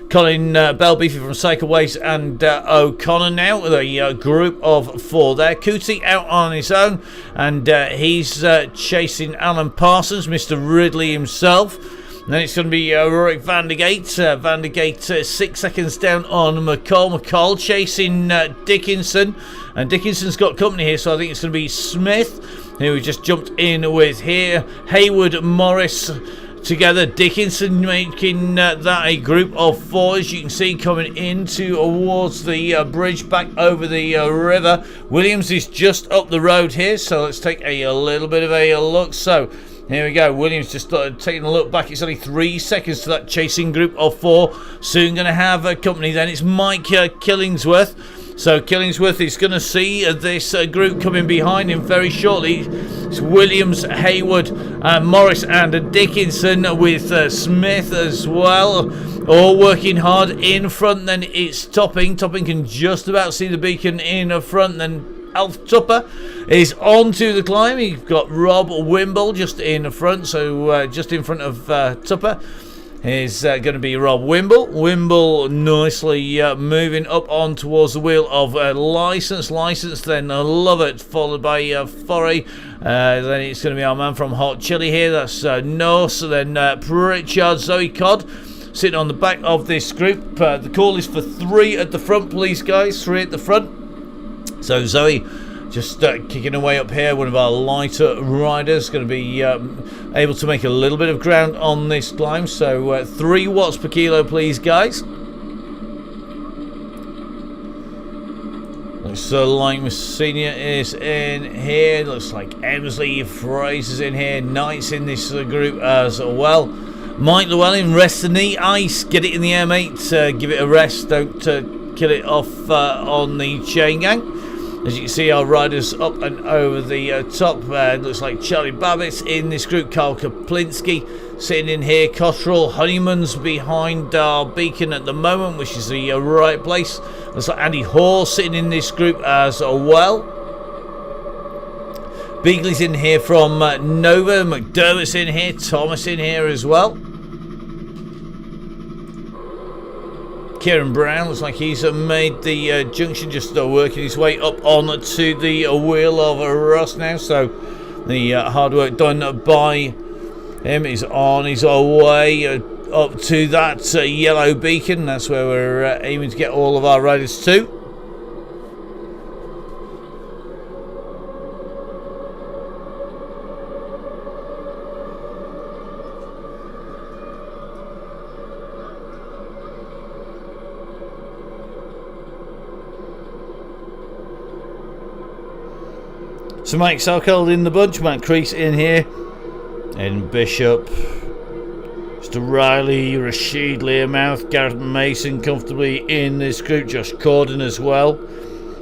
Colin Bell, beefy from Cycleways, and O'Connor now with a group of four there. Cootie out on his own, and he's chasing Alan Parsons, Mr. Ridley himself. Then it's going to be Rick van der Gate. Van der Gate 6 seconds down on McCall. McCall chasing Dickinson. And Dickinson's got company here, so I think it's going to be Smith, who we just jumped in with here. Hayward, Morris together. Dickinson making that a group of 4, as you can see, coming in towards the bridge back over the river. Williams is just up the road here, so let's take a little bit of a look. So here we go. Williams just taking a look back. It's only 3 seconds to that chasing group of 4. Soon going to have a company then. It's Mike Killingsworth. So Killingsworth is going to see this group coming behind him very shortly. It's Williams, Hayward, Morris and Dickinson with Smith as well. All working hard in front. Then it's Topping. Topping can just about see the beacon in front. Then Alf Tupper is on to the climb. You've got Rob Wimble just in front. So just in front of Tupper is going to be Rob Wimble. Wimble nicely moving up on towards the wheel of License. License, then Lovett, followed by Forey. Then it's going to be our man from Hot Chili here. That's Norse. Then Pritchard, Zoe Codd sitting on the back of this group. The call is for 3 at the front, please, guys. 3 at the front. So Zoe just kicking away up here, one of our lighter riders, going to be able to make a little bit of ground on this climb. So 3 watts per kilo, please, guys. Looks like Messina is in here. Looks like Emsley, Fraser's in here. Knight's in this group as well. Mike Llewellyn, rest the knee. Ice, get it in the air, mate. Give it a rest. Don't kill it off on the chain gang. As you can see, our riders up and over the top. Looks like Charlie Babbitt's in this group. Carl Kaplinski sitting in here. Cottrell, Honeyman's behind our beacon at the moment, which is the right place. Looks like Andy Hall sitting in this group as well. Beagley's in here from Nova. McDermott's in here. Thomas in here as well. Kieran Brown looks like he's made the junction, just working his way up on to the wheel of Ross now. So the hard work done by him is on his way up to that yellow beacon. That's where we're aiming to get all of our riders to. So Mike Salkeld in the bunch, Matt Crease in here, and Bishop, Mr. Riley, Rashid Learmouth, Gareth Mason comfortably in this group, Josh Corden as well.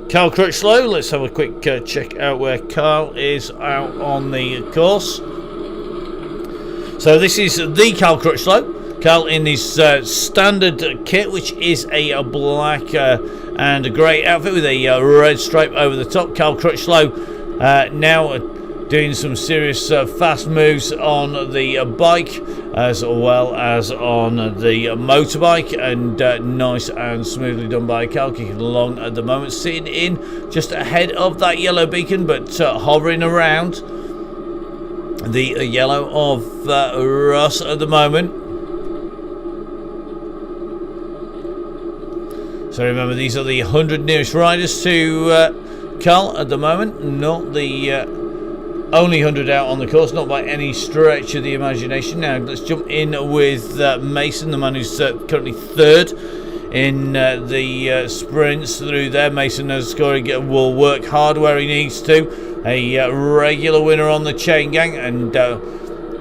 Carl Crutchlow, let's have a quick check out where Carl is out on the course. So this is the Carl Crutchlow. Carl in his standard kit, which is a black and a grey outfit with a red stripe over the top. Carl Crutchlow now doing some serious fast moves on the bike as well as on the motorbike, and nice and smoothly done by Cal, kicking along at the moment, sitting in just ahead of that yellow beacon, but hovering around the yellow of Ross at the moment. So remember, these are the 100 nearest riders to Carl at the moment, not the only 100 out on the course, not by any stretch of the imagination. Now let's jump in with Mason, the man who's currently 3rd in the sprints through there. Mason has scored, will work hard where he needs to. A regular winner on the chain gang, and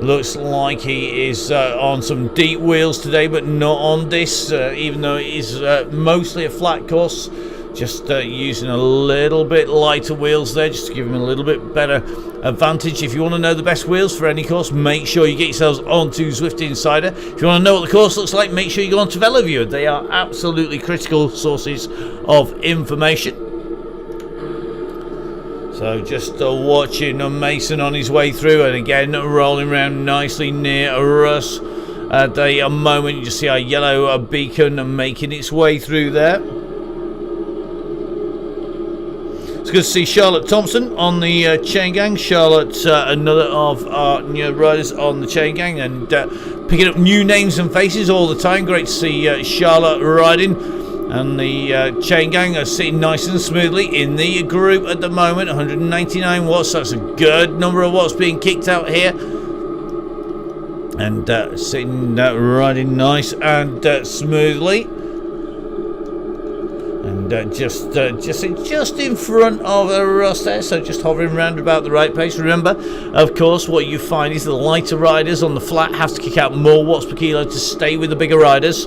looks like he is on some deep wheels today, but not on this, even though it is mostly a flat course. Just using a little bit lighter wheels there, just to give him a little bit better advantage. If you want to know the best wheels for any course, make sure you get yourselves onto Zwift Insider. If you want to know what the course looks like, make sure you go onto VeloViewer. They are absolutely critical sources of information. So just watching Mason on his way through, and again rolling around nicely near us. At the moment, you just see our yellow beacon making its way through there. It's good to see Charlotte Thompson on the chain gang. Charlotte, another of our new riders on the chain gang, and picking up new names and faces all the time. Great to see Charlotte riding, and the chain gang are sitting nice and smoothly in the group at the moment. 199 watts, that's a good number of watts being kicked out here, and sitting riding nice and smoothly. And just in front of us there, so just hovering around about the right pace. Remember, of course, what you find is the lighter riders on the flat have to kick out more watts per kilo to stay with the bigger riders.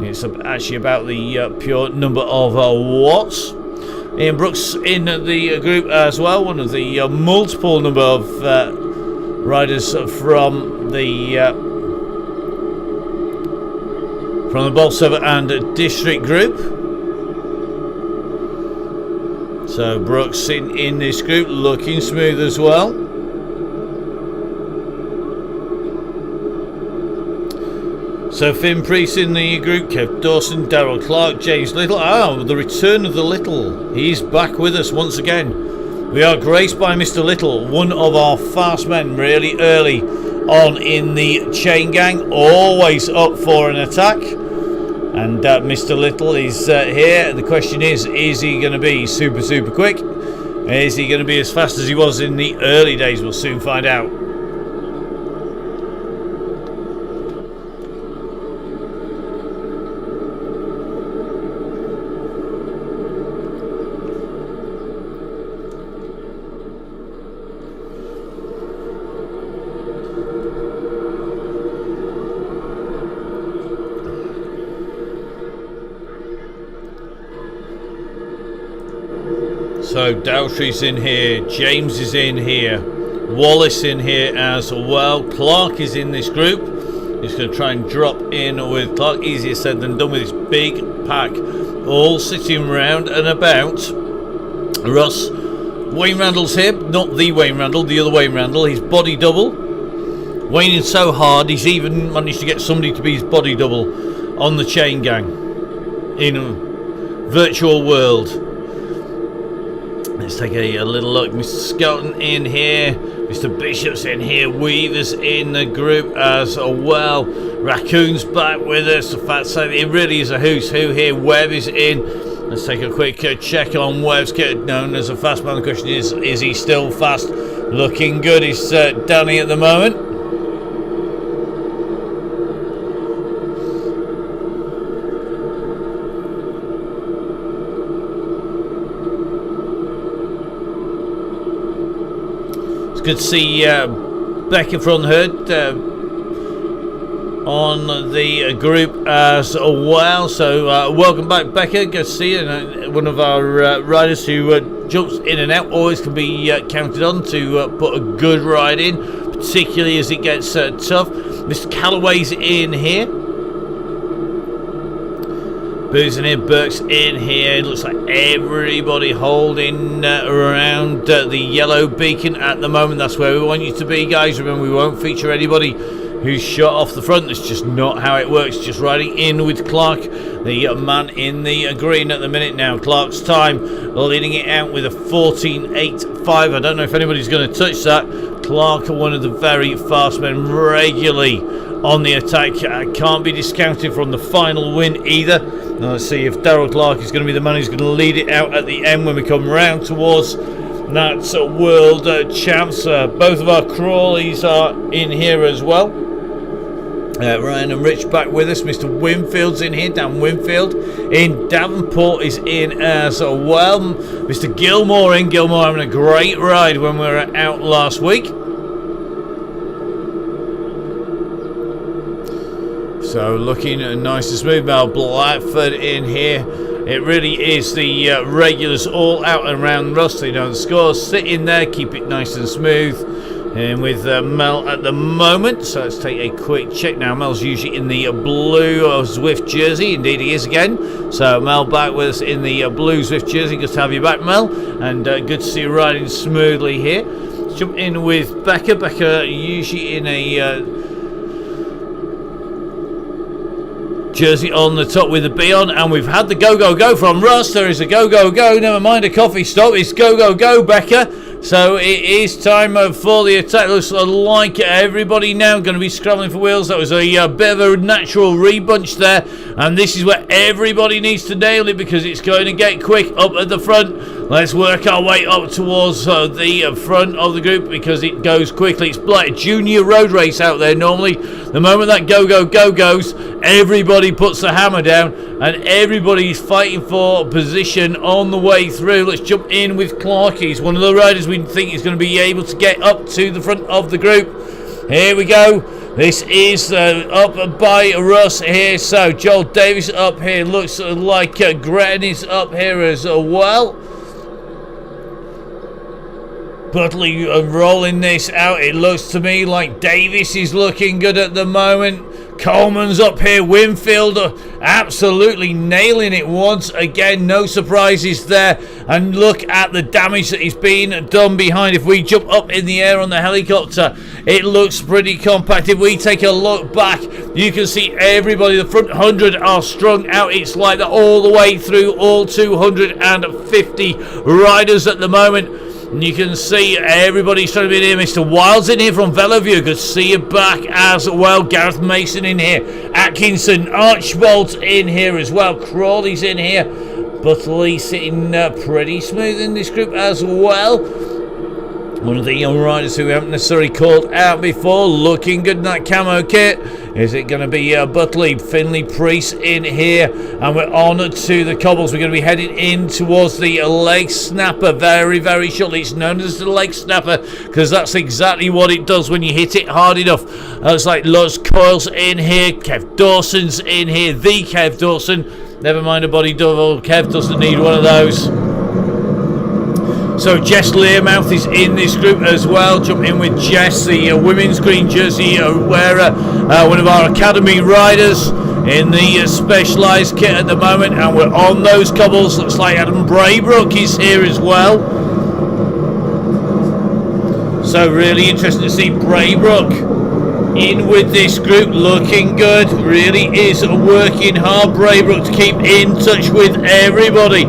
It's actually about the pure number of watts. Ian Brooks in the group as well, one of the multiple number of riders from the Bolsover and District group. So Brooks in this group, looking smooth as well. So Finn Priest in the group, Kev Dawson, Darryl Clark, James Little. Oh, the return of the Little. He's back with us once again. We are graced by Mr. Little, one of our fast men, really early on in the chain gang, always up for an attack. And Mr. Little is here. The question is he going to be super quick? Is he going to be as fast as he was in the early days? We'll soon find out. So Dowtree's in here, James is in here, Wallace in here as well. Clark is in this group. He's going to try and drop in with Clark. Easier said than done with his big pack, all sitting round and about. Russ, Wayne Randall's here, not the Wayne Randall, the other Wayne Randall. He's body double. Wayne is so hard, he's even managed to get somebody to be his body double on the chain gang in a virtual world. Let's take a little look. Mr. Skelton in here, Mr. Bishop's in here, Weaver's in the group as well. Raccoon's back with us. The fact that it really is a who's who here. Webb is in. Let's take a quick check on Webb's known as a fast man. The question is he still fast? Looking good. He's Danny at the moment. Good to see Becca from Herd on the group as well. So welcome back, Becca. Good to see you. One of our riders who jumps in and out, always can be counted on to put a good ride in, particularly as it gets tough. Mr. Callaway's in here. Boo's in here, Burke's in here. It looks like everybody holding around the yellow beacon at the moment. That's where we want you to be, guys. Remember, we won't feature anybody who's shot off the front. That's just not how it works. Just riding in with Clark, the man in the green at the minute now. Clark's time, leading it out with a 14.85. I don't know if anybody's going to touch that. Clark, one of the very fast men, regularly on the attack. Can't be discounted from the final win either. Now let's see if Darryl Clark is going to be the man who's going to lead it out at the end when we come round towards that world champs. Both of our crawlies are in here as well. Ryan and Rich back with us. Mr. Winfield's in here. Dan Winfield in. Davenport is in as well. Mr. Gilmore in. Gilmore having a great ride when we were out last week. So looking nice and smooth. Mel Blackford in here. It really is the regulars all out and around Russ. You know the scores. Sit in there, keep it nice and smooth. And with Mel at the moment. So let's take a quick check now. Mel's usually in the blue Zwift jersey. Indeed he is again. So Mel back with us in the blue Zwift jersey. Good to have you back, Mel. And good to see you riding smoothly here. Let's jump in with Becca. Becca usually in a jersey on the top with the B on, and we've had the go from Russ. There is a go, never mind a coffee stop, it's go, Becca. So it is time for the attack. Looks like everybody now going to be scrambling for wheels. That was a bit of a natural rebunch there, and this is where everybody needs to nail it because it's going to get quick up at the front. Let's work our way up towards the front of the group because it goes quickly. It's like a junior road race out there normally. The moment that go goes, everybody puts the hammer down and everybody's fighting for position on the way through. Let's jump in with Clark. He's one of the riders we think is going to be able to get up to the front of the group. Here we go. This is up by Russ here. So Joel Davis up here. Looks like Gretton is up here as well. Butley rolling this out. It looks to me like Davis is looking good at the moment. Coleman's up here. Winfield absolutely nailing it once again. No surprises there. And look at the damage that is being done behind. If we jump up in the air on the helicopter, it looks pretty compact. If we take a look back, you can see everybody. The front 100 are strung out. It's like that all the way through, all 250 riders at the moment. And you can see everybody's trying to be here. Mr. Wild's in here from Veloview. Good to see you back as well. Gareth Mason in here. Atkinson, Archbold's in here as well. Crawley's in here. Butley sitting pretty smooth in this group as well. One of the young riders who we haven't necessarily called out before, looking good in that camo kit. Is it going to be Butley, Finley, Priest in here? And we're on to the cobbles. We're going to be heading in towards the leg snapper very, very shortly. It's known as the leg snapper because that's exactly what it does when you hit it hard enough. Looks like Luz Coyle's in here. Kev Dawson's in here. The Kev Dawson. Never mind a body double. Kev doesn't need one of those. So Jess Learmouth is in this group as well. Jump in with Jess, the women's green jersey wearer, one of our academy riders in the specialised kit at the moment. And we're on those cobbles. Looks like Adam Braybrook is here as well. So really interesting to see Braybrook in with this group, looking good. Really is working hard, Braybrook, to keep in touch with everybody.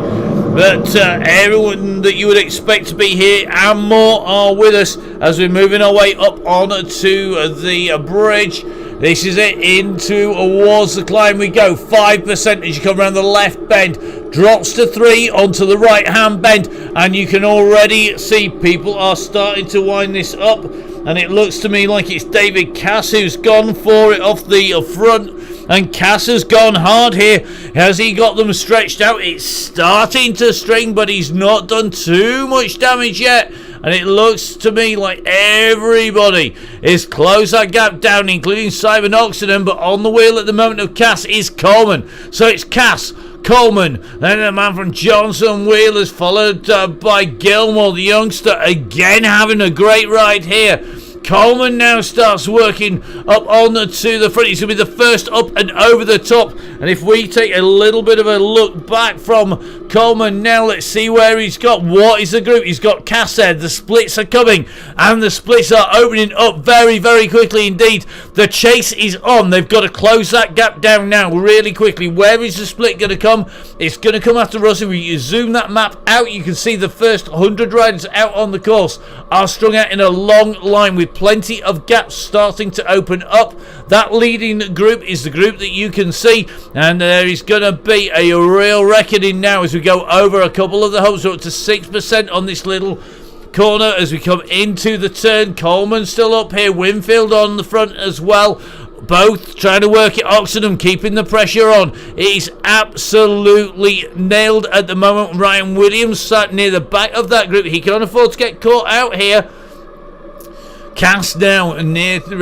But everyone that you would expect to be here and more are with us as we're moving our way up on to the bridge. This is it, into towards the climb we go. 5% as you come around the left bend. Drops to 3 onto the right hand bend. And you can already see people are starting to wind this up. And it looks to me like it's David Cass who's gone for it off the front. And Cass has gone hard here. Has he got them stretched out? It's starting to string, but he's not done too much damage yet. And it looks to me like everybody is closed that gap down, including Simon Oxenden. But on the wheel at the moment of Cass is Coleman. So it's Cass, Coleman, then a man from Johnson Wheelers, followed by Gilmore, the youngster, again having a great ride here. Coleman now starts working up on to the front. He's going to be the first up and over the top. And if we take a little bit of a look back from Coleman now, let's see where he's got. What is the group? He's got Cass there. The splits are coming. And the splits are opening up very, very quickly indeed. The chase is on. They've got to close that gap down now really quickly. Where is the split going to come? It's going to come after us. If you zoom that map out, you can see the first 100 riders out on the course are strung out in a long line with plenty of gaps starting to open up. That leading group is the group that you can see, and there is going to be a real reckoning now as we go over a couple of the humps. We're up to 6% on this little corner as we come into the turn. Coleman still up here, Winfield on the front as well. Both trying to work it. Oxenden keeping the pressure on. It is absolutely nailed at the moment. Ryan Williams sat near the back of that group. He can't afford to get caught out here. Cass now near to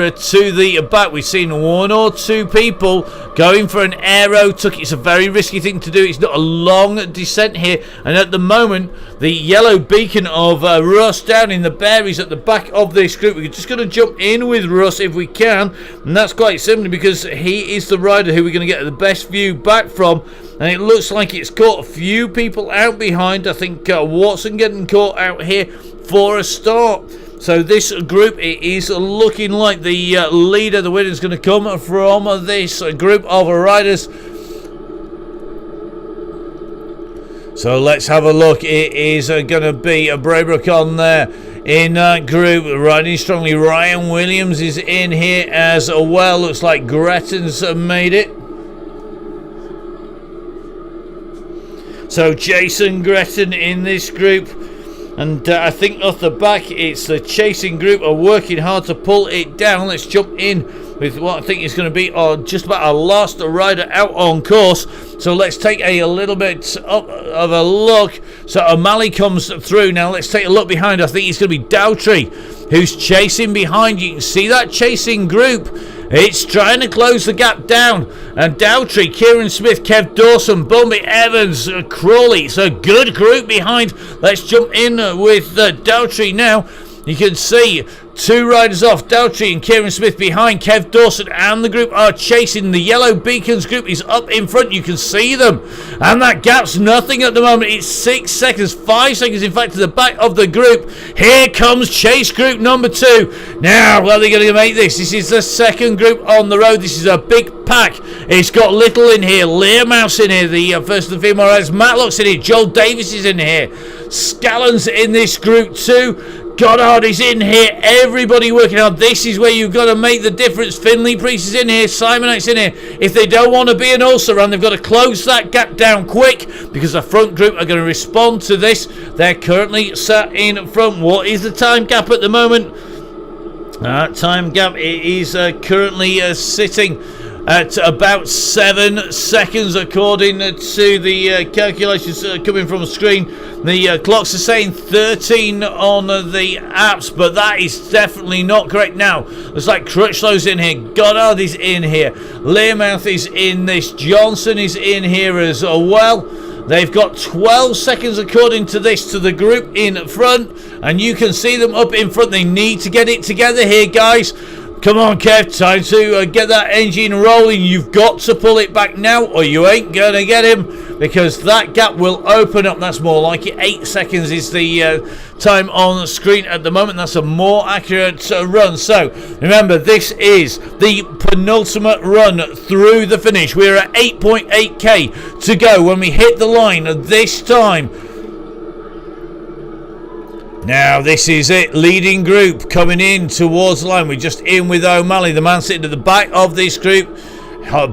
the back. We've seen one or two people going for an aero tuck. It's a very risky thing to do. It's not a long descent here. And at the moment, the yellow beacon of Russ down in the berries at the back of this group. We're just going to jump in with Russ if we can. And that's quite simply because he is the rider who we're going to get the best view back from. And it looks like it's caught a few people out behind. I think Watson getting caught out here for a start. So this group, it is looking like the leader, the winner, is going to come from this group of riders. So let's have a look. It is going to be a Braybrook on there in that group, riding strongly. Ryan Williams is in here as well. Looks like Gretton's made it. So Jason Gretton in this group. And I think off the back, it's the chasing group are working hard to pull it down. Let's jump in with what I think is going to be just about our last rider out on course. So let's take a little bit of a look. So O'Malley comes through. Now let's take a look behind. I think it's going to be Dowtree who's chasing behind. You can see that chasing group. It's trying to close the gap down. And Dowtree, Kieran Smith, Kev Dawson, Bumby Evans, Crawley. It's a good group behind. Let's jump in with Dowtree now. You can see two riders off, Dowtree and Kieran Smith behind. Kev Dawson and the group are chasing. The Yellow Beacons group is up in front. You can see them. And that gap's nothing at the moment. It's 6 seconds, 5 seconds, in fact, to the back of the group. Here comes Chase Group number 2. Now, are they going to make this? This is the second group on the road. This is a big pack. It's got Little in here, Lear Mouse in here, the first of the female riders. Matlock's in here, Joel Davis is in here. Scallon's in this group too. Goddard is in here. Everybody working hard. This is where you've got to make the difference. Finley Priest is in here. Simone's in here. If they don't want to be an ulcer run, they've got to close that gap down quick because the front group are going to respond to this. They're currently sat in front. What is the time gap at the moment? Time gap, it is currently sitting at about 7 seconds according to the calculations coming from the screen. The clocks are saying 13 on the apps, but that is definitely not correct now. Looks like Crutchlow's in here, Goddard is in here, Learmouth is in this, Johnson is in here as well. They've got 12 seconds according to this to the group in front, and you can see them up in front. They need to get it together here, guys. Come on, Kev, time to get that engine rolling. You've got to pull it back now or you ain't going to get him, because that gap will open up. That's more like it. 8 seconds is the time on the screen at the moment. That's a more accurate run. So remember, this is the penultimate run through the finish. We're at 8.8k to go when we hit the line this time. Now this is it, leading group coming in towards the line. We're just in with O'Malley, the man sitting at the back of this group,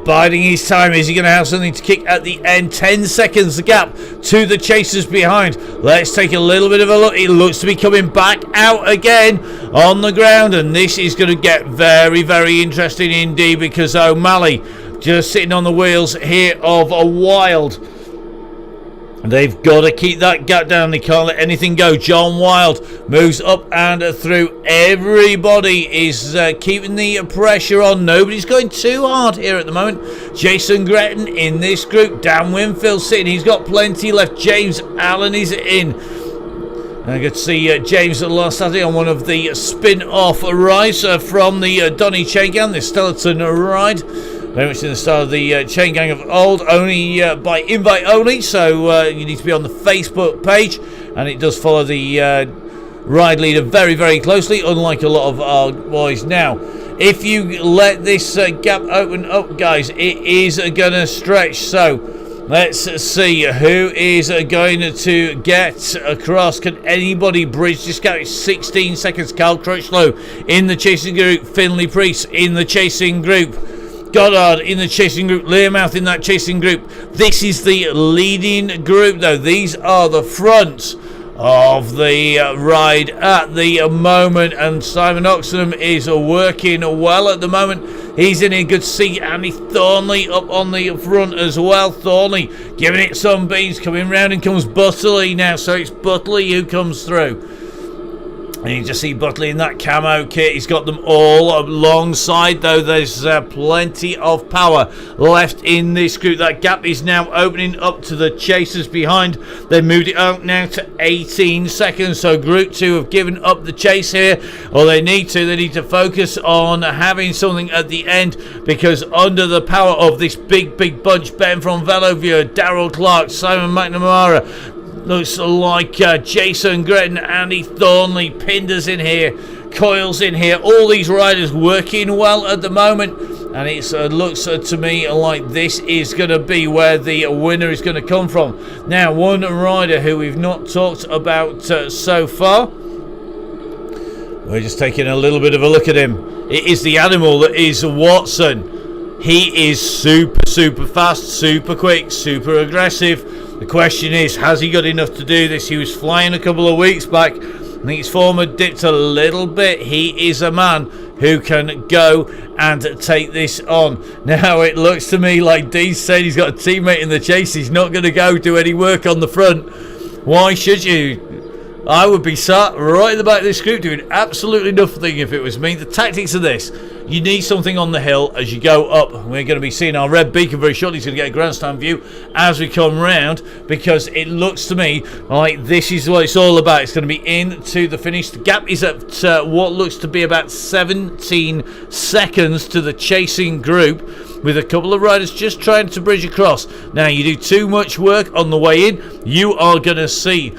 biding his time. Is he going to have something to kick at the end? 10 seconds the gap to the chasers behind. Let's take a little bit of a look. It looks to be coming back out again on the ground, and this is going to get very, very interesting indeed, because O'Malley just sitting on the wheels here of a Wild. They've got to keep that gap down. They can't let anything go. John Wild moves up and through. Everybody is keeping the pressure on. Nobody's going too hard here at the moment. Jason Gretton in this group. Dan Winfield sitting. He's got plenty left. James Allen is in. I could see James last Saturday on one of the spin-off rides from the Donny Chain Gang, the Stellarton ride. Very much in the style of the Chain Gang of old, only by invite only, so you need to be on the Facebook page, and it does follow the ride leader very, very closely, unlike a lot of our boys. Now, if you let this gap open up, guys, it is going to stretch, so let's see who is going to get across. Can anybody bridge this gap? It's 16 seconds. Carl Crutchlow in the chasing group, Finley Priest in the chasing group, Goddard in the chasing group, Learmouth in that chasing group. This is the leading group, though. These are the fronts of the ride at the moment, and Simon Oxenham is working well at the moment. He's in a good seat. Andy Thornley up on the front as well. Thornley giving it some beans. Coming round and comes Butterley now, so it's Butterley who comes through. And you just see Butley in that camo kit. He's got them all alongside, though. There's plenty of power left in this group. That gap is now opening up to the chasers behind. They've moved it out now to 18 seconds. So Group 2 have given up the chase here. Or they need to. They need to focus on having something at the end, because under the power of this big, big bunch, Ben from Velovia, Darryl Clark, Simon McNamara, Looks like Jason Gretton, Andy Thornley, Pinders in here, Coils in here. All these riders working well at the moment. And it looks to me like this is going to be where the winner is going to come from. Now, one rider who we've not talked about so far. We're just taking a little bit of a look at him. It is the animal that is Watson. He is super fast, super quick, super aggressive. The question is, has he got enough to do this? He was flying a couple of weeks back. I think his form had dipped a little bit. He is a man who can go and take this on. Now, it looks to me like Dean said he's got a teammate in the chase. He's not going to go do any work on the front. Why should you? I would be sat right in the back of this group doing absolutely nothing if it was me. The tactics of this, you need something on the hill as you go up. We're going to be seeing our red beacon very shortly. He's going to get a grandstand view as we come round, because it looks to me like this is what it's all about. It's going to be into the finish. The gap is at what looks to be about 17 seconds to the chasing group, with a couple of riders just trying to bridge across. Now, you do too much work on the way in, you are going to see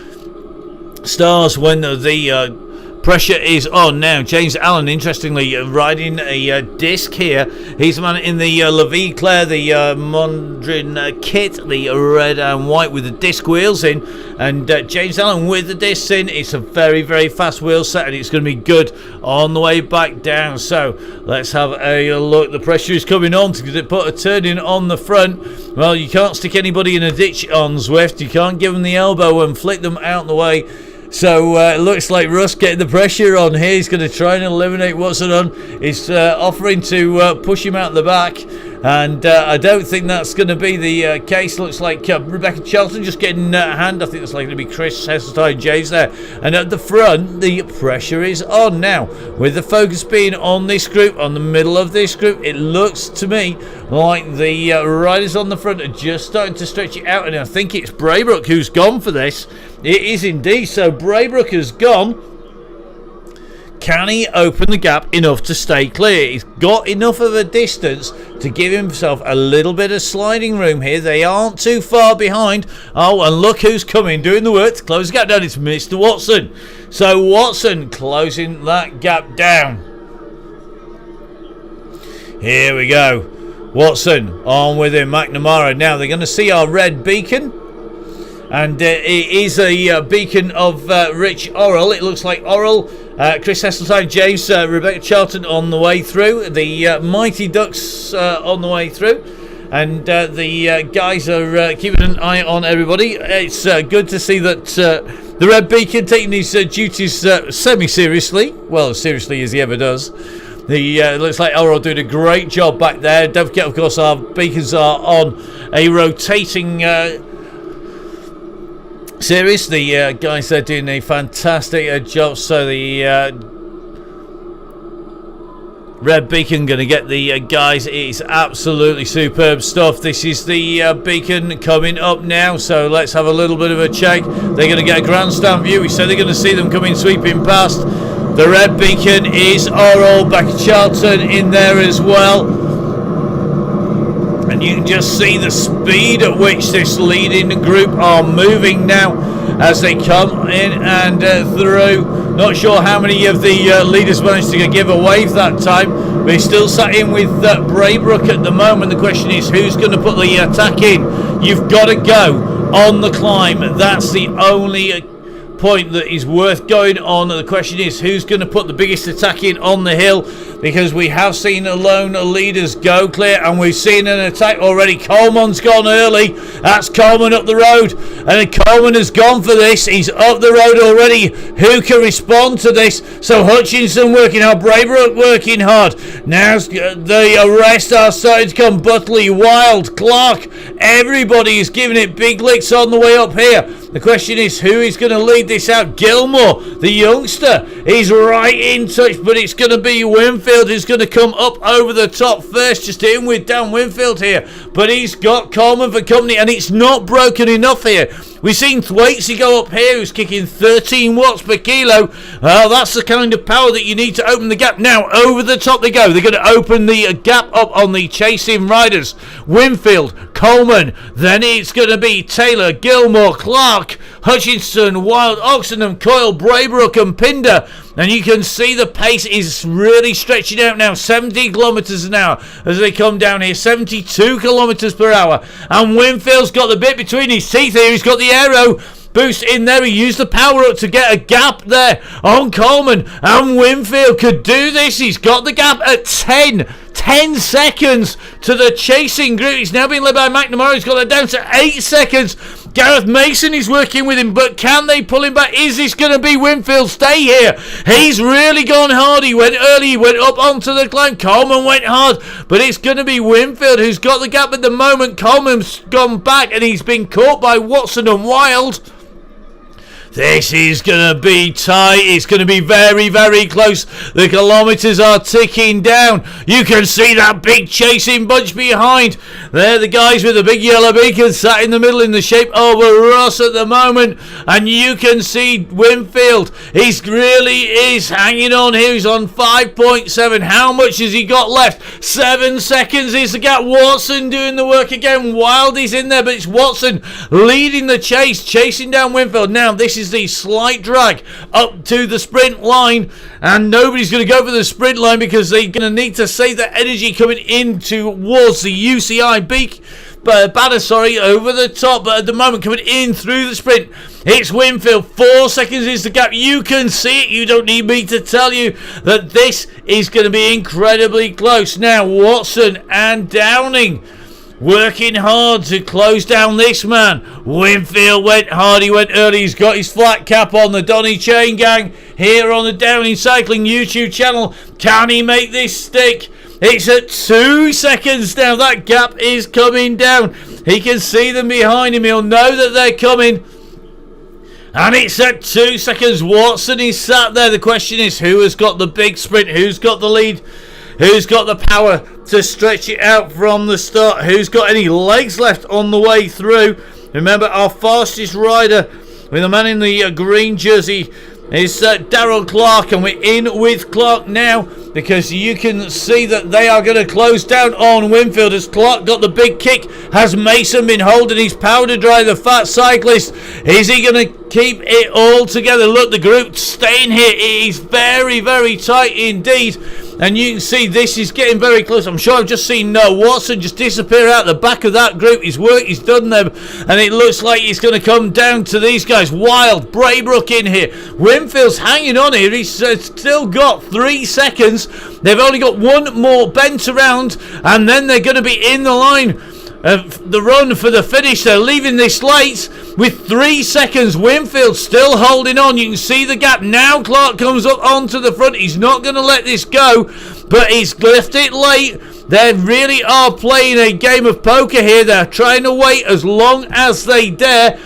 stars when the pressure is on. Now, James Allen, interestingly, riding a disc here. He's the man in the Levy Claire, the Mondrian kit, the red and white with the disc wheels in. And James Allen with the discs in. It's a very fast wheel set, and it's going to be good on the way back down. So let's have a look. The pressure is coming on to put a turn in on the front. Well, you can't stick anybody in a ditch on Zwift. You can't give them the elbow and flick them out the way. So it looks like Russ getting the pressure on here. He's going to try and eliminate Watson on. He's offering to push him out the back. And I don't think that's going to be the case. Looks like Rebecca Charlton just getting a hand. I think it's likely to be Chris Heseltine James there. And at the front, the pressure is on now. With the focus being on this group, on the middle of this group, it looks to me like the riders on the front are just starting to stretch it out. And I think it's Braybrook who's gone for this. It is indeed. So Braybrook has gone. Can he open the gap enough to stay clear? He's got enough of a distance to give himself a little bit of sliding room here. They aren't too far behind. Oh, and look who's coming, doing the work to close the gap down. It's Mr. Watson. So Watson closing that gap down. Here we go. Watson on with him. McNamara. Now they're going to see our red beacon. And it is a beacon of Rich Orrell. It looks like Orrell, Chris Heseltine, James, Rebecca Charlton on the way through. The Mighty Ducks on the way through. And the guys are keeping an eye on everybody. It's good to see that the red beacon taking his duties semi-seriously. Well, as seriously as he ever does. It looks like Orrell doing a great job back there. Don't forget, of course, our beacons are on a rotating series. The guys are doing a fantastic job. So the red beacon going to get the guys. It's absolutely superb stuff. This is the beacon coming up now. So let's have a little bit of a check. They're going to get a grandstand view. We said they're going to see them coming sweeping past. The red beacon is Orrell, Becky Charlton in there as well. And you can just see the speed at which this leading group are moving now as they come in and through. Not sure how many of the leaders managed to give a wave that time. We're still sat in with Braybrook at the moment. The question is, who's going to put the attack in? You've got to go on the climb. That's the only point that is worth going on. The question is, who's going to put the biggest attack in on the hill? Because we have seen lone leaders go clear, and we've seen an attack already. Coleman's gone early. That's Coleman up the road, and Coleman has gone for this. He's up the road already. Who can respond to this? So Hutchinson working hard, Braybrook working hard. Now the rest are starting to come. Butley, Wild, Clark, everybody is giving it big licks on the way up here. The question is, who is going to lead this out? Gilmore, the youngster, he's right in touch, but it's going to be Winfield who's going to come up over the top first, just in with Dan Winfield here. But he's got Coleman for company, and it's not broken enough here. We've seen Thwaites go up here, who's kicking 13 watts per kilo. That's the kind of power that you need to open the gap. Now, over the top they go. They're going to open the gap up on the chasing riders. Winfield, Coleman, then it's going to be Taylor, Gilmore, Clark, Hutchinson, Wild, Oxenham, Coyle, Braybrook and Pinder. And you can see the pace is really stretching out now. 70 kilometres an hour as they come down here. 72 kilometres per hour. And Winfield's got the bit between his teeth here. He's got the aero boost in there. He used the power up to get a gap there on Coleman. And Winfield could do this. He's got the gap at 10 seconds to the chasing group. He's now being led by McNamara. He's got that down to 8 seconds. Gareth Mason is working with him, but can they pull him back? Is this going to be Winfield? Stay here. He's really gone hard. He went early. He went up onto the climb. Coleman went hard, but it's going to be Winfield who's got the gap at the moment. Coleman's gone back, and he's been caught by Watson and Wild. This is going to be tight. It's going to be very, very close. The kilometres are ticking down. You can see that big chasing bunch behind. They're the guys with the big yellow beacons sat in the middle in the shape of a Ross at the moment. And you can see Winfield. He really is hanging on here. He's on 5.7. How much has he got left? 7 seconds is the gap. Watson doing the work again. Wild is in there, but it's Watson leading the chase, chasing down Winfield. Now, this is the slight drag up to the sprint line, and nobody's going to go for the sprint line because they're going to need to save that energy coming in towards the UCI banner, over the top. But at the moment, coming in through the sprint, it's Winfield. 4 seconds is the gap. You can see it. You don't need me to tell you that this is going to be incredibly close. Now, Watson and Downing working hard to close down this man. Winfield went hard. He went early. He's got his flat cap on. The Donny Chain Gang here on the Downing Cycling YouTube channel. Can he make this stick? It's at 2 seconds now. That gap is coming down. He can see them behind him. He'll know that they're coming. And it's at 2 seconds. Watson is sat there. The question is, who has got the big sprint? Who's got the lead? Who's got the power to stretch it out from the start? Who's got any legs left on the way through? Remember, our fastest rider with the man in the green jersey is Darryl Clark, and we're in with Clark now because you can see that they are going to close down on Winfield as Clark got the big kick. Has Mason been holding his powder dry, the fat cyclist? Is he going to keep it all together? Look, the group staying here. It is very, very tight indeed. And you can see this is getting very close. I'm sure I've just seen Watson just disappear out the back of that group. His work is done there, and it looks like it's going to come down to these guys. Wild, Braybrook in here. Winfield's hanging on here. He's still got 3 seconds. They've only got one more bent around, and then they're going to be in the line. The run for the finish. They're leaving this late with 3 seconds. Winfield still holding on. You can see the gap now. Clark comes up onto the front. He's not going to let this go, but he's left it late. They really are playing a game of poker here. They're trying to wait as long as they dare.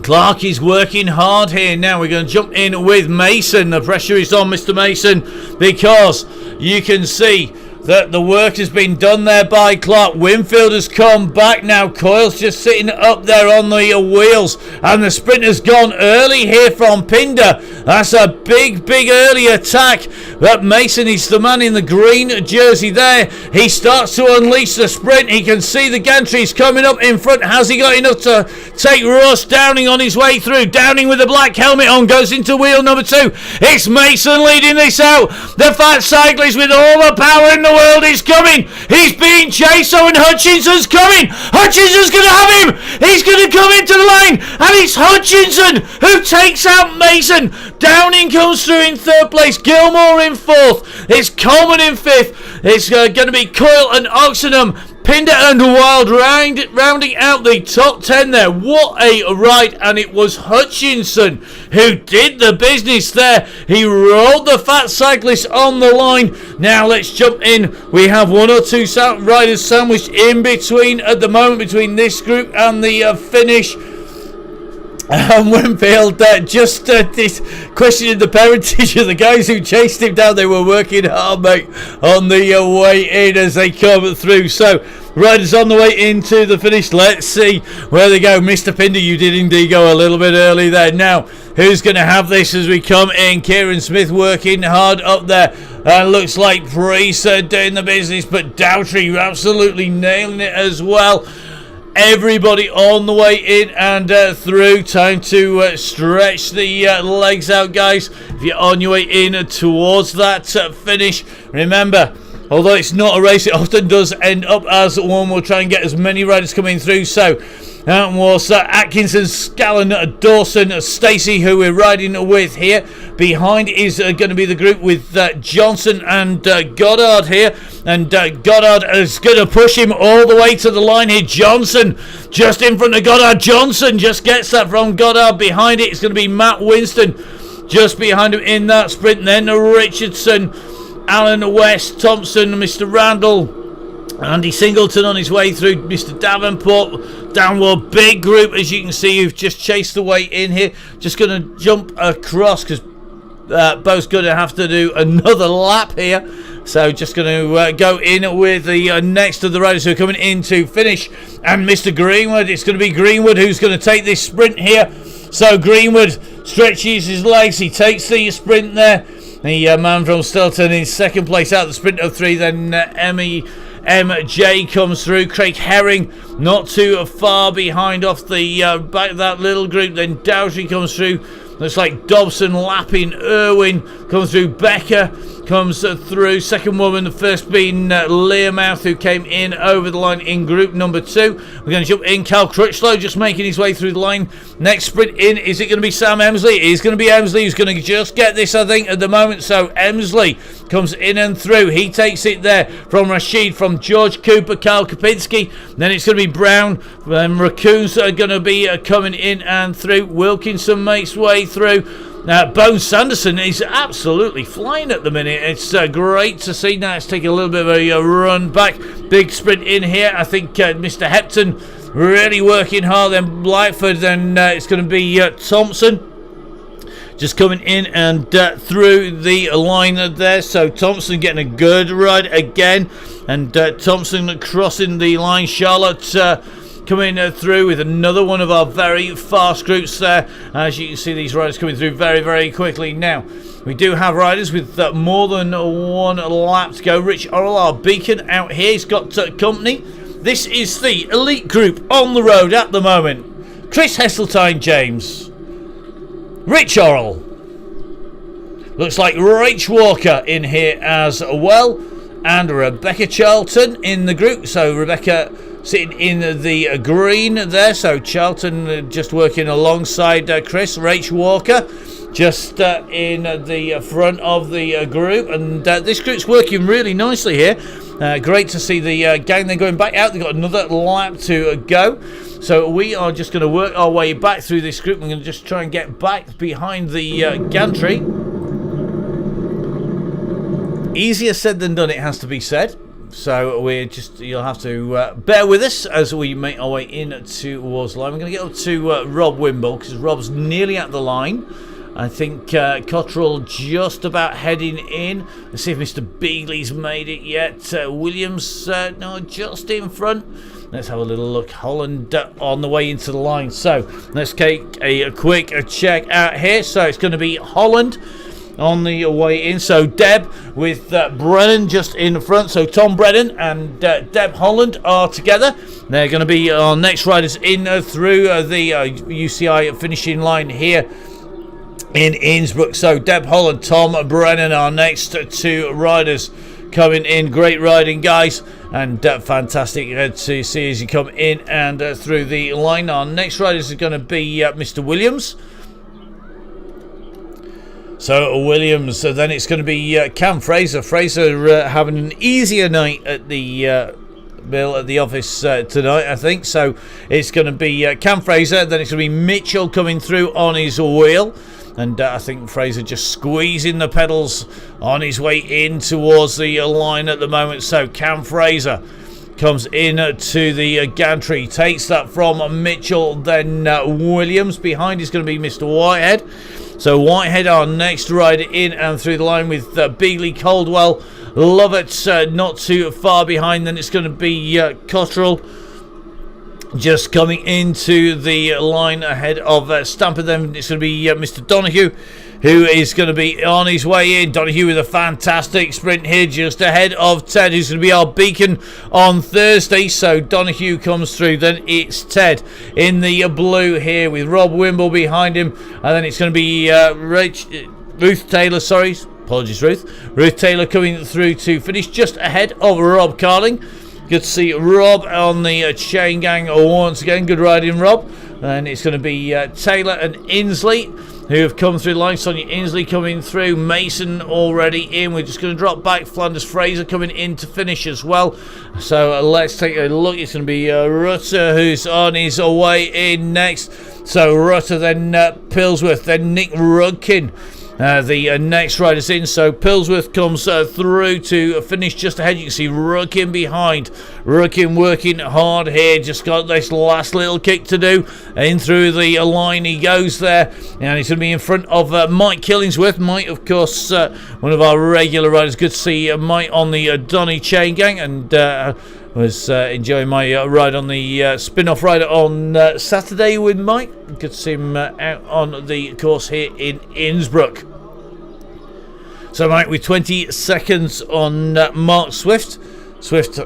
Clark is working hard here. Now we're going to jump in with Mason. The pressure is on Mr. Mason because you can see that the work has been done there by Clark. Winfield has come back now. Coyle's just sitting up there on the wheels, and the sprint has gone early here from Pinder. That's a big, big early attack. But Mason is the man in the green jersey there. He starts to unleash the sprint. He can see the gantries coming up in front. Has he got enough to take Ross Downing on his way through? Downing with the black helmet on goes into wheel number 2. It's Mason leading this out. The fat cyclist with all the power in the world is coming. He's being chased, and Hutchinson's coming. Hutchinson's going to have him. He's going to come into the line, and it's Hutchinson who takes out Mason. Downing comes through in 3rd place. Gilmore in 4th. It's Coleman in 5th. It's going to be Coyle and Oxenham. Pinder and Wild rounding out the top 10 there. What a ride. And it was Hutchinson who did the business there. He rolled the fat cyclist on the line. Now let's jump in. We have 1 or 2 riders sandwiched in between at the moment, between this group and the finish.
And Winfield just this questioning the parentage of the guys who chased him down. They were working hard, mate, on the way in as they come through. So, riders on the way into the finish. Let's see where they go. Mr. Pinder, you did indeed go a little bit early there. Now, who's going to have this as we come in? Kieran Smith working hard up there. Looks like Priest doing the business, but Dowtry absolutely nailing it as well. Everybody on the way in and through. Time to stretch the legs out, guys. If you're on your way in towards that finish, remember, although it's not a race, it often does end up as one. We'll try and get as many riders coming through. So that was Atkinson, Scallon, Dawson, Stacey, who we're riding with here. Behind is going to be the group with Johnson and Goddard here. And Goddard is going to push him all the way to the line here. Johnson just in front of Goddard. Johnson just gets that from Goddard. Behind it, it's going to be Matt Winston just behind him in that sprint. Then Richardson, Alan West, Thompson, Mr. Randall, Andy Singleton on his way through, Mr. Davenport, downward, big group as you can see who've just chased the way in here. Just going to jump across because Bo's going to have to do another lap here. So just going to go in with the next of the riders who are coming in to finish. And Mr. Greenwood, it's going to be Greenwood who's going to take this sprint here. So Greenwood stretches his legs, he takes the sprint there. The man from Stilton in second place out the sprint of 3. Then MJ comes through. Craig Herring not too far behind off the back of that little group. Then Dowsey comes through. Looks like Dobson lapping. Irwin comes through. Becker comes through. Second woman, the first being Learmouth, who came in over the line in group number 2. We're going to jump in. Cal Crutchlow just making his way through the line. Next sprint in, is it going to be Sam Emsley? It is going to be Emsley who's going to just get this, I think, at the moment. So Emsley comes in and through. He takes it there from Rashid, from George Cooper, Carl Kapinski. Then it's going to be Brown. Then Raccoons are going to be coming in and through. Wilkinson makes way through. Bone Sanderson is absolutely flying at the minute. It's great to see. Now it's taking a little bit of a run back. Big sprint in here. I think Mr. Hepton really working hard. Then Blackford. Then it's going to be Thompson just coming in and through the line there. So Thompson getting a good ride again. And Thompson crossing the line. Charlotte coming through with another one of our very fast groups there. As you can see, these riders coming through very, very quickly. Now, we do have riders with more than one lap to go. Rich Orrell, our beacon out here. He's got company. This is the elite group on the road at the moment. Chris Heseltine James. Rich Orrell. Looks like Rach Walker in here as well. And Rebecca Charlton in the group. So Rebecca sitting in the green there. So Charlton just working alongside Chris. Rach Walker just in the front of the group. And this group's working really nicely here. Great to see the gang then going back out. They've got another lap to go. So we are just going to work our way back through this group. We're going to just try and get back behind the gantry. Easier said than done, it has to be said. So you'll have to bear with us as we make our way in towards the line. We're going to get up to Rob Wimble because Rob's nearly at the line. I think Cottrell just about heading in. Let's see if Mr. Beagley's made it yet. Williams, no, just in front. Let's have a little look. Holland on the way into the line. So let's take a quick check out here. So it's going to be Holland on the way in. So Deb with Brennan just in front. So Tom Brennan and Deb Holland are together. They're going to be our next riders in through the UCI finishing line here in Innsbruck. So Deb Holland, Tom Brennan are next two riders coming in. Great riding, guys, and fantastic to see as you come in and through the line. Our next riders are going to be Mr. Williams. So Williams, then it's going to be Cam Fraser. Fraser having an easier night at the Bill at the office tonight, I think. So it's going to be Cam Fraser. Then it's going to be Mitchell coming through on his wheel. And I think Fraser just squeezing the pedals on his way in towards the line at the moment. So Cam Fraser comes in to the gantry, takes that from Mitchell, then Williams. Behind is going to be Mr. Whitehead. So Whitehead, our next rider, in and through the line with Beagley, Caldwell, Lovett not too far behind. Then it's going to be Cottrell just coming into the line ahead of Stamper. Then it's going to be Mr. Donahue, who is going to be on his way in. Donahue with a fantastic sprint here just ahead of Ted, who's going to be our beacon on Thursday. So Donahue comes through. Then it's Ted in the blue here with Rob Wimble behind him. And then it's going to be Ruth Taylor, sorry. Apologies, Ruth. Ruth Taylor coming through to finish just ahead of Rob Carling. Good to see Rob on the chain gang once again. Good riding, Rob. And it's going to be Taylor and Inslee who have come through the line. Sonia Inslee coming through. Mason already in. We're just going to drop back. Flanders Fraser coming in to finish as well. So let's take a look. It's going to be Rutter who's on his way in next. So Rutter, then Pillsworth, then Nick Rudkin. The next rider's in, so Pillsworth comes through to finish just ahead. You can see Rudkin behind. Rudkin working hard here, just got this last little kick to do. In through the line he goes there, and he's going to be in front of Mike Killingsworth. Mike, of course, one of our regular riders. Good to see Mike on the Donny Chain Gang, and was enjoying my ride on the spin-off rider on Saturday with Mike. Good to see him out on the course here in Innsbruck. So Mike with 20 seconds on Mark Swift. Swift,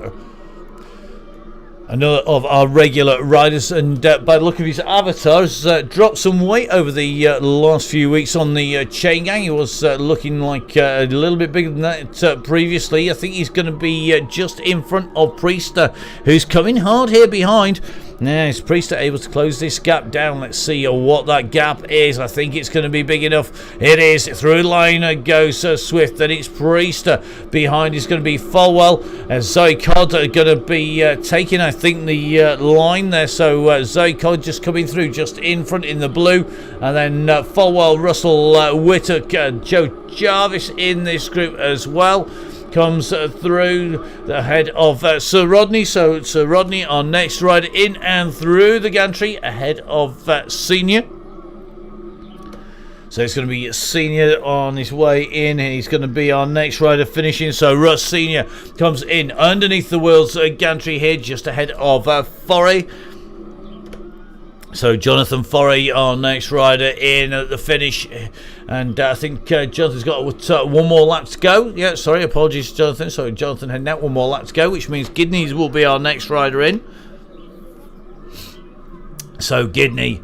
another of our regular riders, and by the look of his avatar, has dropped some weight over the last few weeks on the chain gang. He was looking like a little bit bigger than that previously. I think he's going to be just in front of Priester, who's coming hard here behind. Now, is Priester able to close this gap down? Let's see what that gap is. I think it's going to be big enough. It is. Through the line goes Swift. Then it's Priester. Behind is going to be Folwell. Zoe Codd are going to be taking, I think, the line there. So Zoe Codd just coming through just in front in the blue. And then Folwell, Russell Whittock, Joe Jarvis in this group as well. Comes through the head of Sir Rodney. So Sir Rodney, our next rider, in and through the gantry ahead of Senior. So it's going to be Senior on his way in, and he's going to be our next rider finishing. So Russ Senior comes in underneath the world's gantry here, just ahead of Forey. So Jonathan Forey, our next rider, in at the finish, and I think Jonathan's got one more lap to go. Yeah, sorry, apologies, Jonathan. So Jonathan heading out, one more lap to go, which means Gidney will be our next rider in. So Gidney,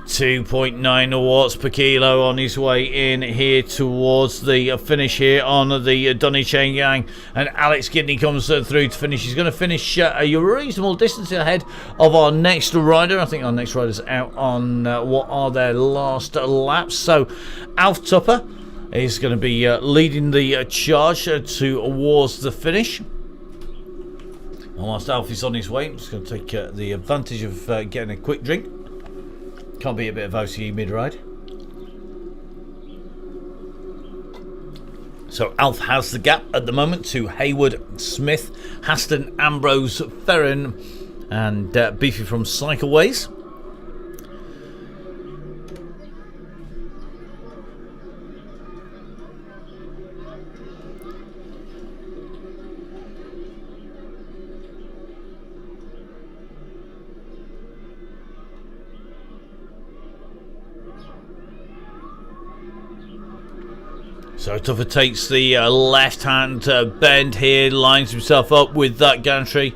2.9 watts per kilo on his way in here towards the finish here on the Donny Chain Gang, and Alex Gidney comes through to finish. He's going to finish a reasonable distance ahead of our next rider. I think our next rider's out on what are their last laps. So Alf Tupper is going to be leading the charge towards the finish. Whilst Alf is on his way, I'm just going to take the advantage of getting a quick drink. Can't be a bit of OCE mid-ride. So Alf has the gap at the moment to Hayward, Smith, Haston, Ambrose, Ferrin, and Beefy from Cycleways. So Tuffer takes the left-hand bend here, lines himself up with that gantry,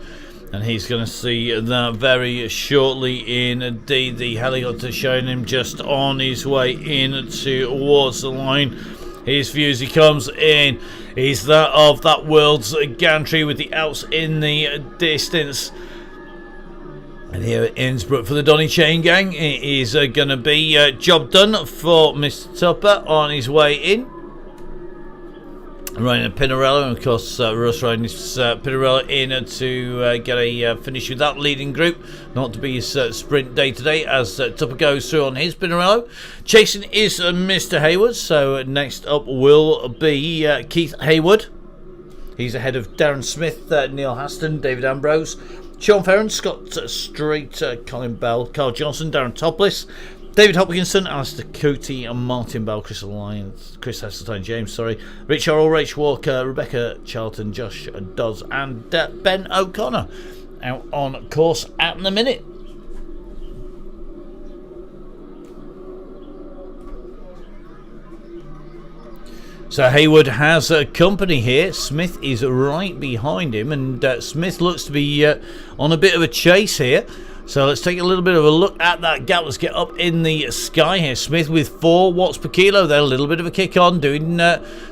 and he's going to see that very shortly indeed. The helicopter showing him just on his way in towards the line. His view as he comes in is that of that world's gantry with the Alps in the distance. And here at Innsbruck for the Donny Chain Gang, it is going to be job done for Mr. Tupper on his way in. Riding a Pinarello, and of course Russ riding his Pinarello in to get a finish with that leading group. Not to be his sprint day today as Tupper goes through on his Pinarello. Chasing is Mr. Hayward, so next up will be Keith Hayward.
He's ahead of Darren Smith, Neil Haston, David Ambrose, Sean Ferron, Scott Street, Colin Bell, Carl Johnson, Darren Topless, David Hopkinson, Alistair Cootie, and Martin Bell, Chris Alliance, Chris Heseltine, James, Rich Orrell, Rach Walker, Rebecca Charlton, Josh Dodds, and Ben O'Connor out on course at the minute. So Hayward has a company here. Smith is right behind him, and Smith looks to be on a bit of a chase here. So let's take a little bit of a look at that gap. Let's get up in the sky here. Smith with 4 watts per kilo there. A little bit of a kick on, doing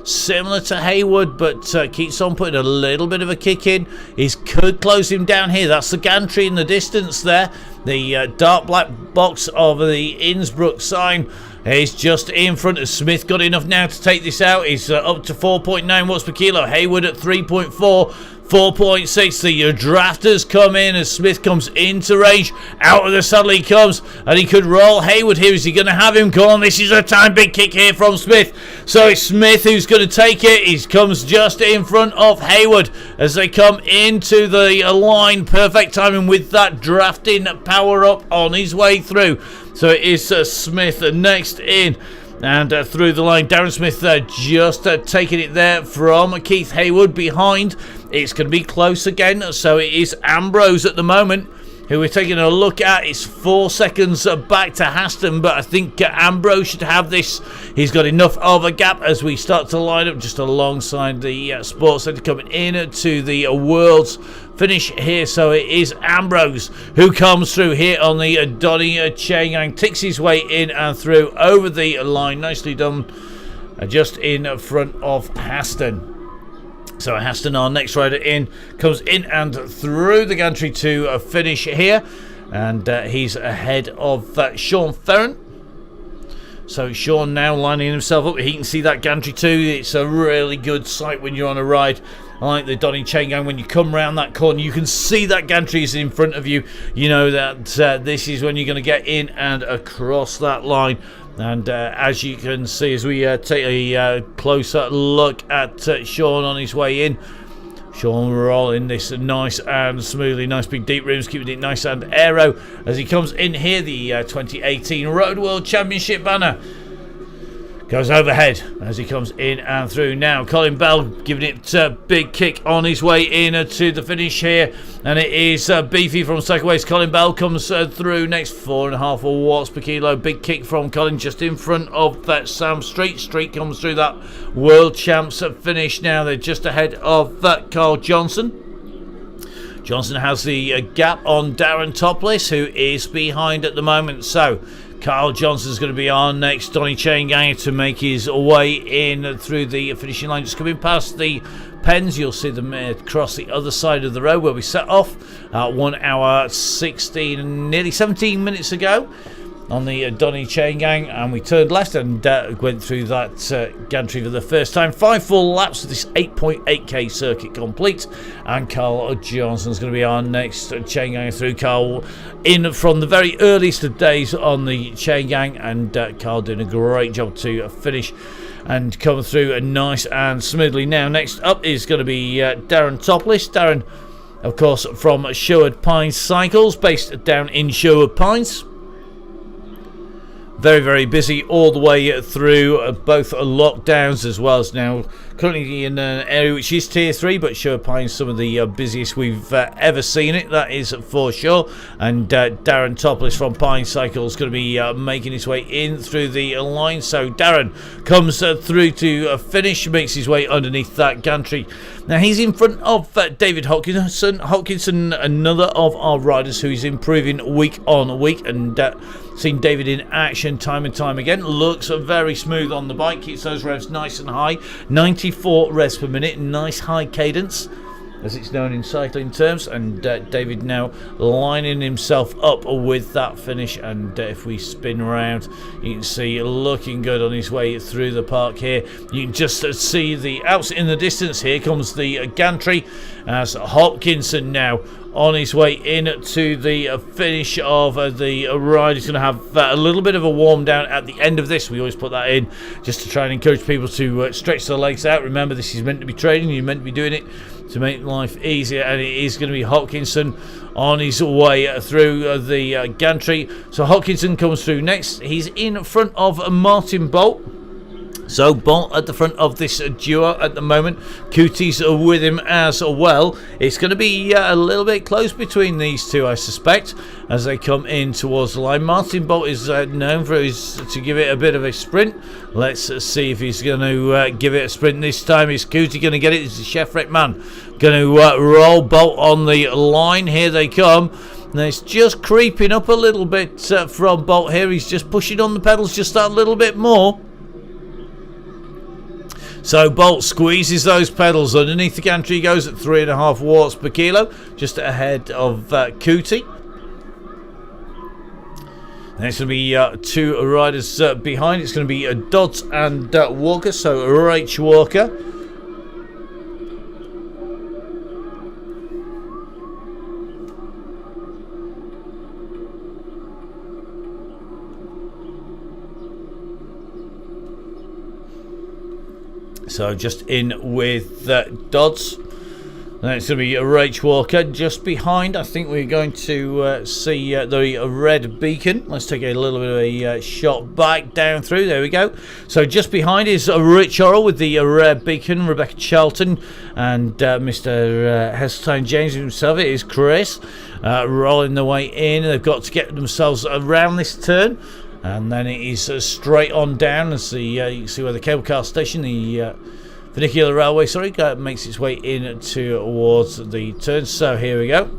similar to Hayward, but keeps on putting a little bit of a kick in. He could close him down here. That's the gantry in the distance there. The dark black box of the Innsbruck sign is just in front of Smith. Got enough now to take this out. He's up to 4.9 watts per kilo. Hayward at 3.4, 4.6. The drafters come in as Smith comes into range. Out of the saddle he comes, and he could roll Hayward here. Is he going to have him? Come on, this is a time. Big kick here from Smith. So it's Smith who's going to take it. He comes just in front of Hayward as they come into the line. Perfect timing with that drafting power up on his way through. So it is Smith next in and through the line. Darren Smith just taking it there from Keith Hayward behind. It's going to be close again. So it is Ambrose at the moment who we're taking a look at. It's 4 seconds back to Haston, but I think Ambrose should have this. He's got enough of a gap as we start to line up just alongside the Sports Centre coming in to the World's finish here. So it is Ambrose who comes through here on the DONNYCHAINGANG, ticks his way in and through over the line. Nicely done, just in front of Haston. So Haston, our next rider in, comes in and through the gantry to finish here, and he's ahead of Sean Ferron. So Sean now lining himself up. He can see that gantry too. It's a really good sight when you're on a ride like the DONNYCHAINGANG. When you come round that corner, you can see that gantry is in front of you. You know that this is when you're going to get in and across that line. And as you can see, as we take a closer look at Sean on his way in, Sean rolling this nice and smoothly, nice big deep rims, keeping it nice and aero as he comes in here. The 2018 Road World Championship banner goes overhead as he comes in and through. Now Colin Bell giving it a big kick on his way in to the finish here, and it is Beefy from Cycleways. Colin Bell comes through next, 4.5 watts per kilo. Big kick from Colin just in front of that Sam Street. Street comes through that World Champs finish. Now they're just ahead of that Carl Johnson. Johnson has the gap on Darren Topless, who is behind at the moment. So Carl Johnson's going to be our next DONNYCHAINGANG to make his way in through the finishing line. Just coming past the pens, you'll see them across the other side of the road where we set off 1 hour 16, nearly 17 minutes ago on the DONNYCHAINGANG, and we turned left and went through that gantry for the first time. 5 full laps of this 8.8k circuit complete, and Carl Johnson's going to be our next chain gang through. Carl in from the very earliest of days on the chain gang, and Carl doing a great job to finish and come through nice and smoothly. Now next up is going to be Darren Topless. Darren, of course, from Sherwood Pines Cycles, based down in Sherwood Pines. Very, very busy all the way through both lockdowns, as well as now currently in an area which is tier 3, but Sherwood Pines some of the busiest we've ever seen it, that is for sure. And Darren Topless from Pine Cycles going to be making his way in through the line. So Darren comes through to finish, makes his way underneath that gantry. Now he's in front of David Hopkinson, another of our riders who is improving week on week, and seen David in action time and time again. Looks very smooth on the bike, keeps those revs nice and high, 94 revs per minute, nice high cadence as it's known in cycling terms. And David now lining himself up with that finish, and if we spin around, you can see looking good on his way through the park here. You can just see the Alps in the distance. Here comes the gantry as Hopkinson now on his way in to the finish of the ride. He's going to have a little bit of a warm down at the end of this. We always put that in just to try and encourage people to stretch their legs out. Remember, this is meant to be training. You're meant to be doing it to make life easier, and it is going to be Hodkinson on his way through the gantry. So Hodkinson comes through next. He's in front of Martin Bolt. So Bolt at the front of this duo at the moment. Cootie's with him as well. It's going to be a little bit close between these two, I suspect, as they come in towards the line. Martin Bolt is known for to give it a bit of a sprint. Let's see if he's going to give it a sprint this time. Is Cootie going to get it? Is the Chef Rick man going to roll Bolt on the line? Here they come. And it's just creeping up a little bit from Bolt here. He's just pushing on the pedals just that little bit more. So Bolt squeezes those pedals underneath the gantry. He goes at 3.5 watts per kilo, just ahead of Cootie. There's going to be two riders behind. It's going to be Dodds and Walker. So Rach Walker. So just in with Dodds. Then it's going to be Rach Walker just behind. I think we're going to see the red beacon. Let's take a little bit of a shot back down through. There we go. So just behind is Rich Orrell with the red beacon. Rebecca Charlton and Mr. Heseltine James himself. It is Chris rolling the way in. They've got to get themselves around this turn. And then it is straight on down as the you can see where the cable car station, the funicular railway, makes its way in towards the turn. So here we go.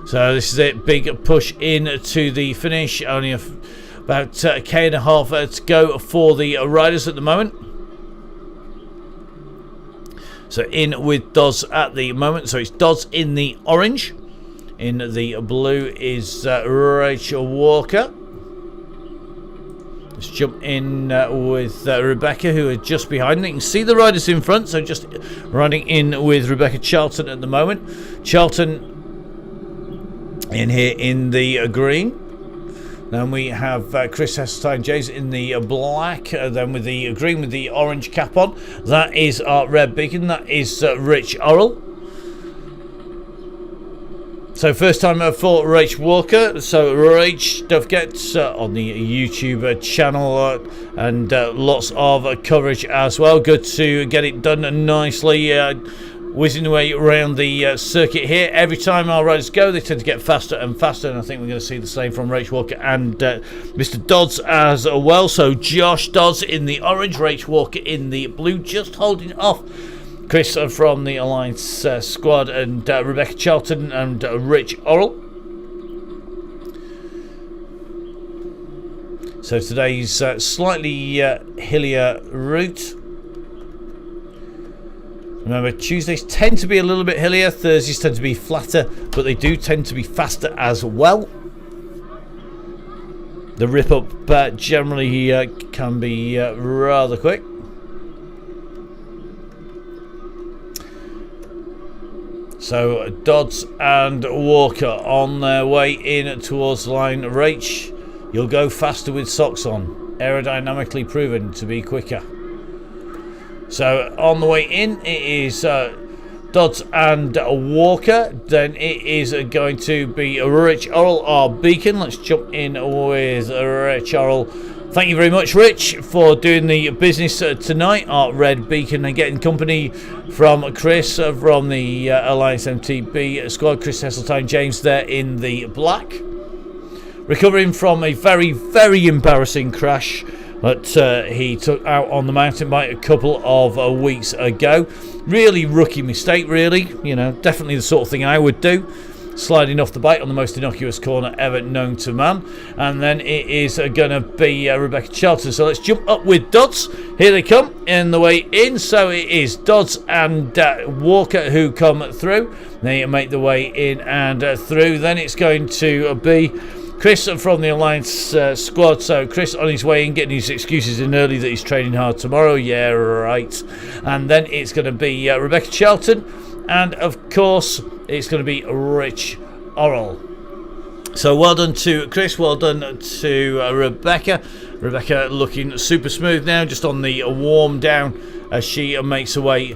So this is it, big push in to the finish. Only about a K1.5 to go for the riders at the moment. So in with Dodds at the moment. So it's Dodds in the orange. In the blue is Rachel Walker. Let's jump in with Rebecca, who are just behind. You can see the riders in front, so just running in with Rebecca Charlton at the moment. Charlton in here in the green. Then we have Chris Heseltine James in the black, then with the green with the orange cap on. That is our red beacon. That is Rich Orrell. So first time for Rach Walker. So Rach, don't forget on the YouTube channel and lots of coverage as well. Good to get it done nicely, whizzing away around the circuit here. Every time our riders go, they tend to get faster and faster, and I think we're going to see the same from Rach Walker and Mr. Dodds as well. So Josh Dodds in the orange, Rach Walker in the blue, just holding off Chris from the Alliance squad and Rebecca Charlton and Rich Orrell. So today's slightly hillier route. Remember, Tuesdays tend to be a little bit hillier, Thursdays tend to be flatter, but they do tend to be faster as well. The rip up generally can be rather quick. So Dodds and Walker on their way in towards the line. Rach, you'll go faster with socks on. Aerodynamically proven to be quicker. So on the way in, it is Dodds and Walker. Then it is going to be Rich Orrell, our beacon. Let's jump in with Rich Orrell. Thank you very much, Rich, for doing the business tonight. Our red beacon and getting company from Chris from the Alliance MTB squad. Chris Heseltine James there in the black. Recovering from a very, very embarrassing crash that he took out on the mountain bike a couple of weeks ago. Really rookie mistake, really. You know, definitely the sort of thing I would do. Sliding off the bike on the most innocuous corner ever known to man. And then it is going to be Rebecca Charlton. So let's jump up with Dodds. Here they come in the way in. So it is Dodds and Walker who come through. They make the way in and through. Then it's going to be
Chris from the Alliance squad. So Chris on his way in, getting his excuses in early that he's training hard tomorrow. Yeah, right. And then it's going to be Rebecca Charlton, and of course it's going to be Rich Orrell. So well done to Chris, well done to Rebecca. Rebecca looking super smooth now, just on the warm down as she makes her way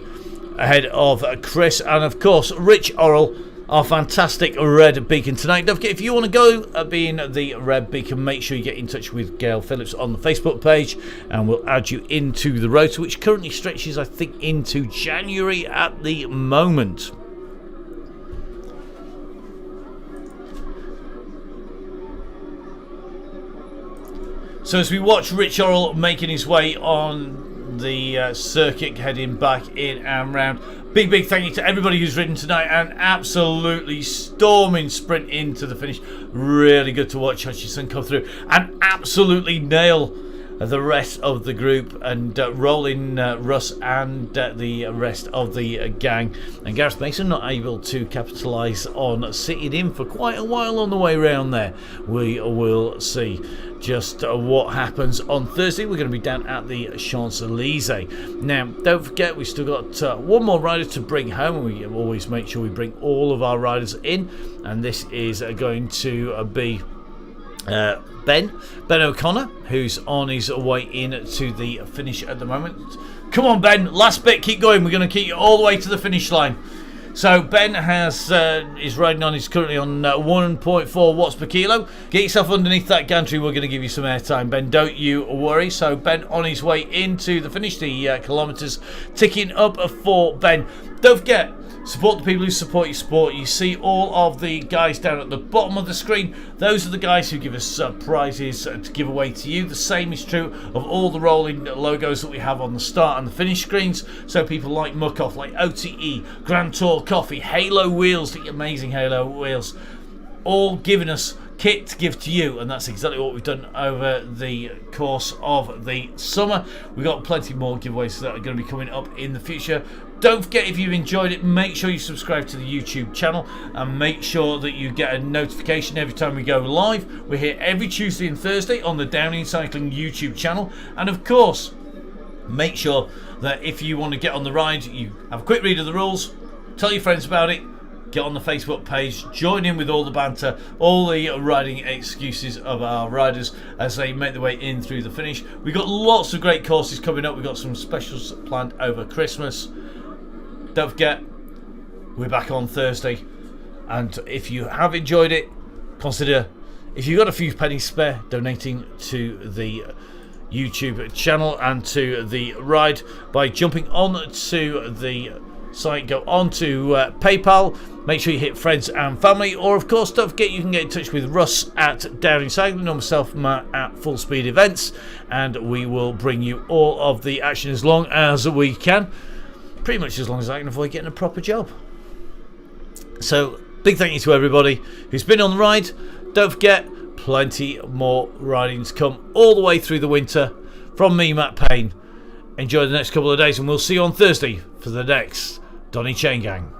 ahead of Chris. And of course Rich Orrell, our fantastic red beacon tonight. Don't forget, if you want to go being the red beacon, make sure you get in touch with Gail Phillips on the Facebook page, and we'll add you into the rota, which currently stretches, I think, into January at the moment. So as we watch Rich Orrell making his way on the circuit, heading back in and round, big thank you to everybody who's ridden tonight, and absolutely storming sprint into the finish. Really good to watch Hutchison come through and absolutely nail the rest of the group, and roll in Russ and the rest of the gang. And Gareth Mason not able to capitalise on sitting in for quite a while on the way round there. We will see just what happens on Thursday. We're going to be down at the Champs-Elysees. Now, don't forget, we've still got one more rider to bring home, and we always make sure we bring all of our riders in, and this is going to be Ben O'Connor, who's on his way in to the finish at the moment. Come on, Ben, last bit, keep going. We're going to keep you all the way to the finish line. So Ben is riding on. He's currently on 1.4 watts per kilo. Get yourself underneath that gantry. We're going to give you some airtime, Ben. Don't you worry. So Ben on his way into the finish. The kilometres ticking up for Ben. Don't forget, support the people who support your sport. You see all of the guys down at the bottom of the screen. Those are the guys who give us prizes to give away to you. The same is true of all the rolling logos that we have on the start and the finish screens. So people like Muckoff, like OTE, Grand Tour Coffee, Halo Wheels, the amazing Halo Wheels, all giving us kit to give to you, and that's exactly what we've done over the course of the summer. We've got plenty more giveaways that are going to be coming up in the future. Don't forget, if you've enjoyed it, make sure you subscribe to the YouTube channel, and make sure that you get a notification every time we go live. We're here every Tuesday and Thursday on the Downing Cycling YouTube channel. And of course, make sure that if you want to get on the ride, you have a quick read of the rules, tell your friends about it, get on the Facebook page, join in with all the banter, all the riding excuses of our riders as they make their way in through the finish. We've got lots of great courses coming up. We've got some specials planned over Christmas. Don't forget, we're back on Thursday, and if you have enjoyed it, consider, if you've got a few pennies spare, donating to the YouTube channel and to the ride by jumping on to the site. Go on to PayPal, make sure you hit friends and family, or of course don't forget you can get in touch with Russ at Downing Cycling, or myself, Matt, at Full Speed Events, and we will bring you all of the action as long as we can. Pretty much as long as I can avoid getting a proper job. So, big thank you to everybody who's been on the ride. Don't forget, plenty more riding to come all the way through the winter. From me, Matt Payne. Enjoy the next couple of days, and we'll see you on Thursday for the next Donny Chain Gang.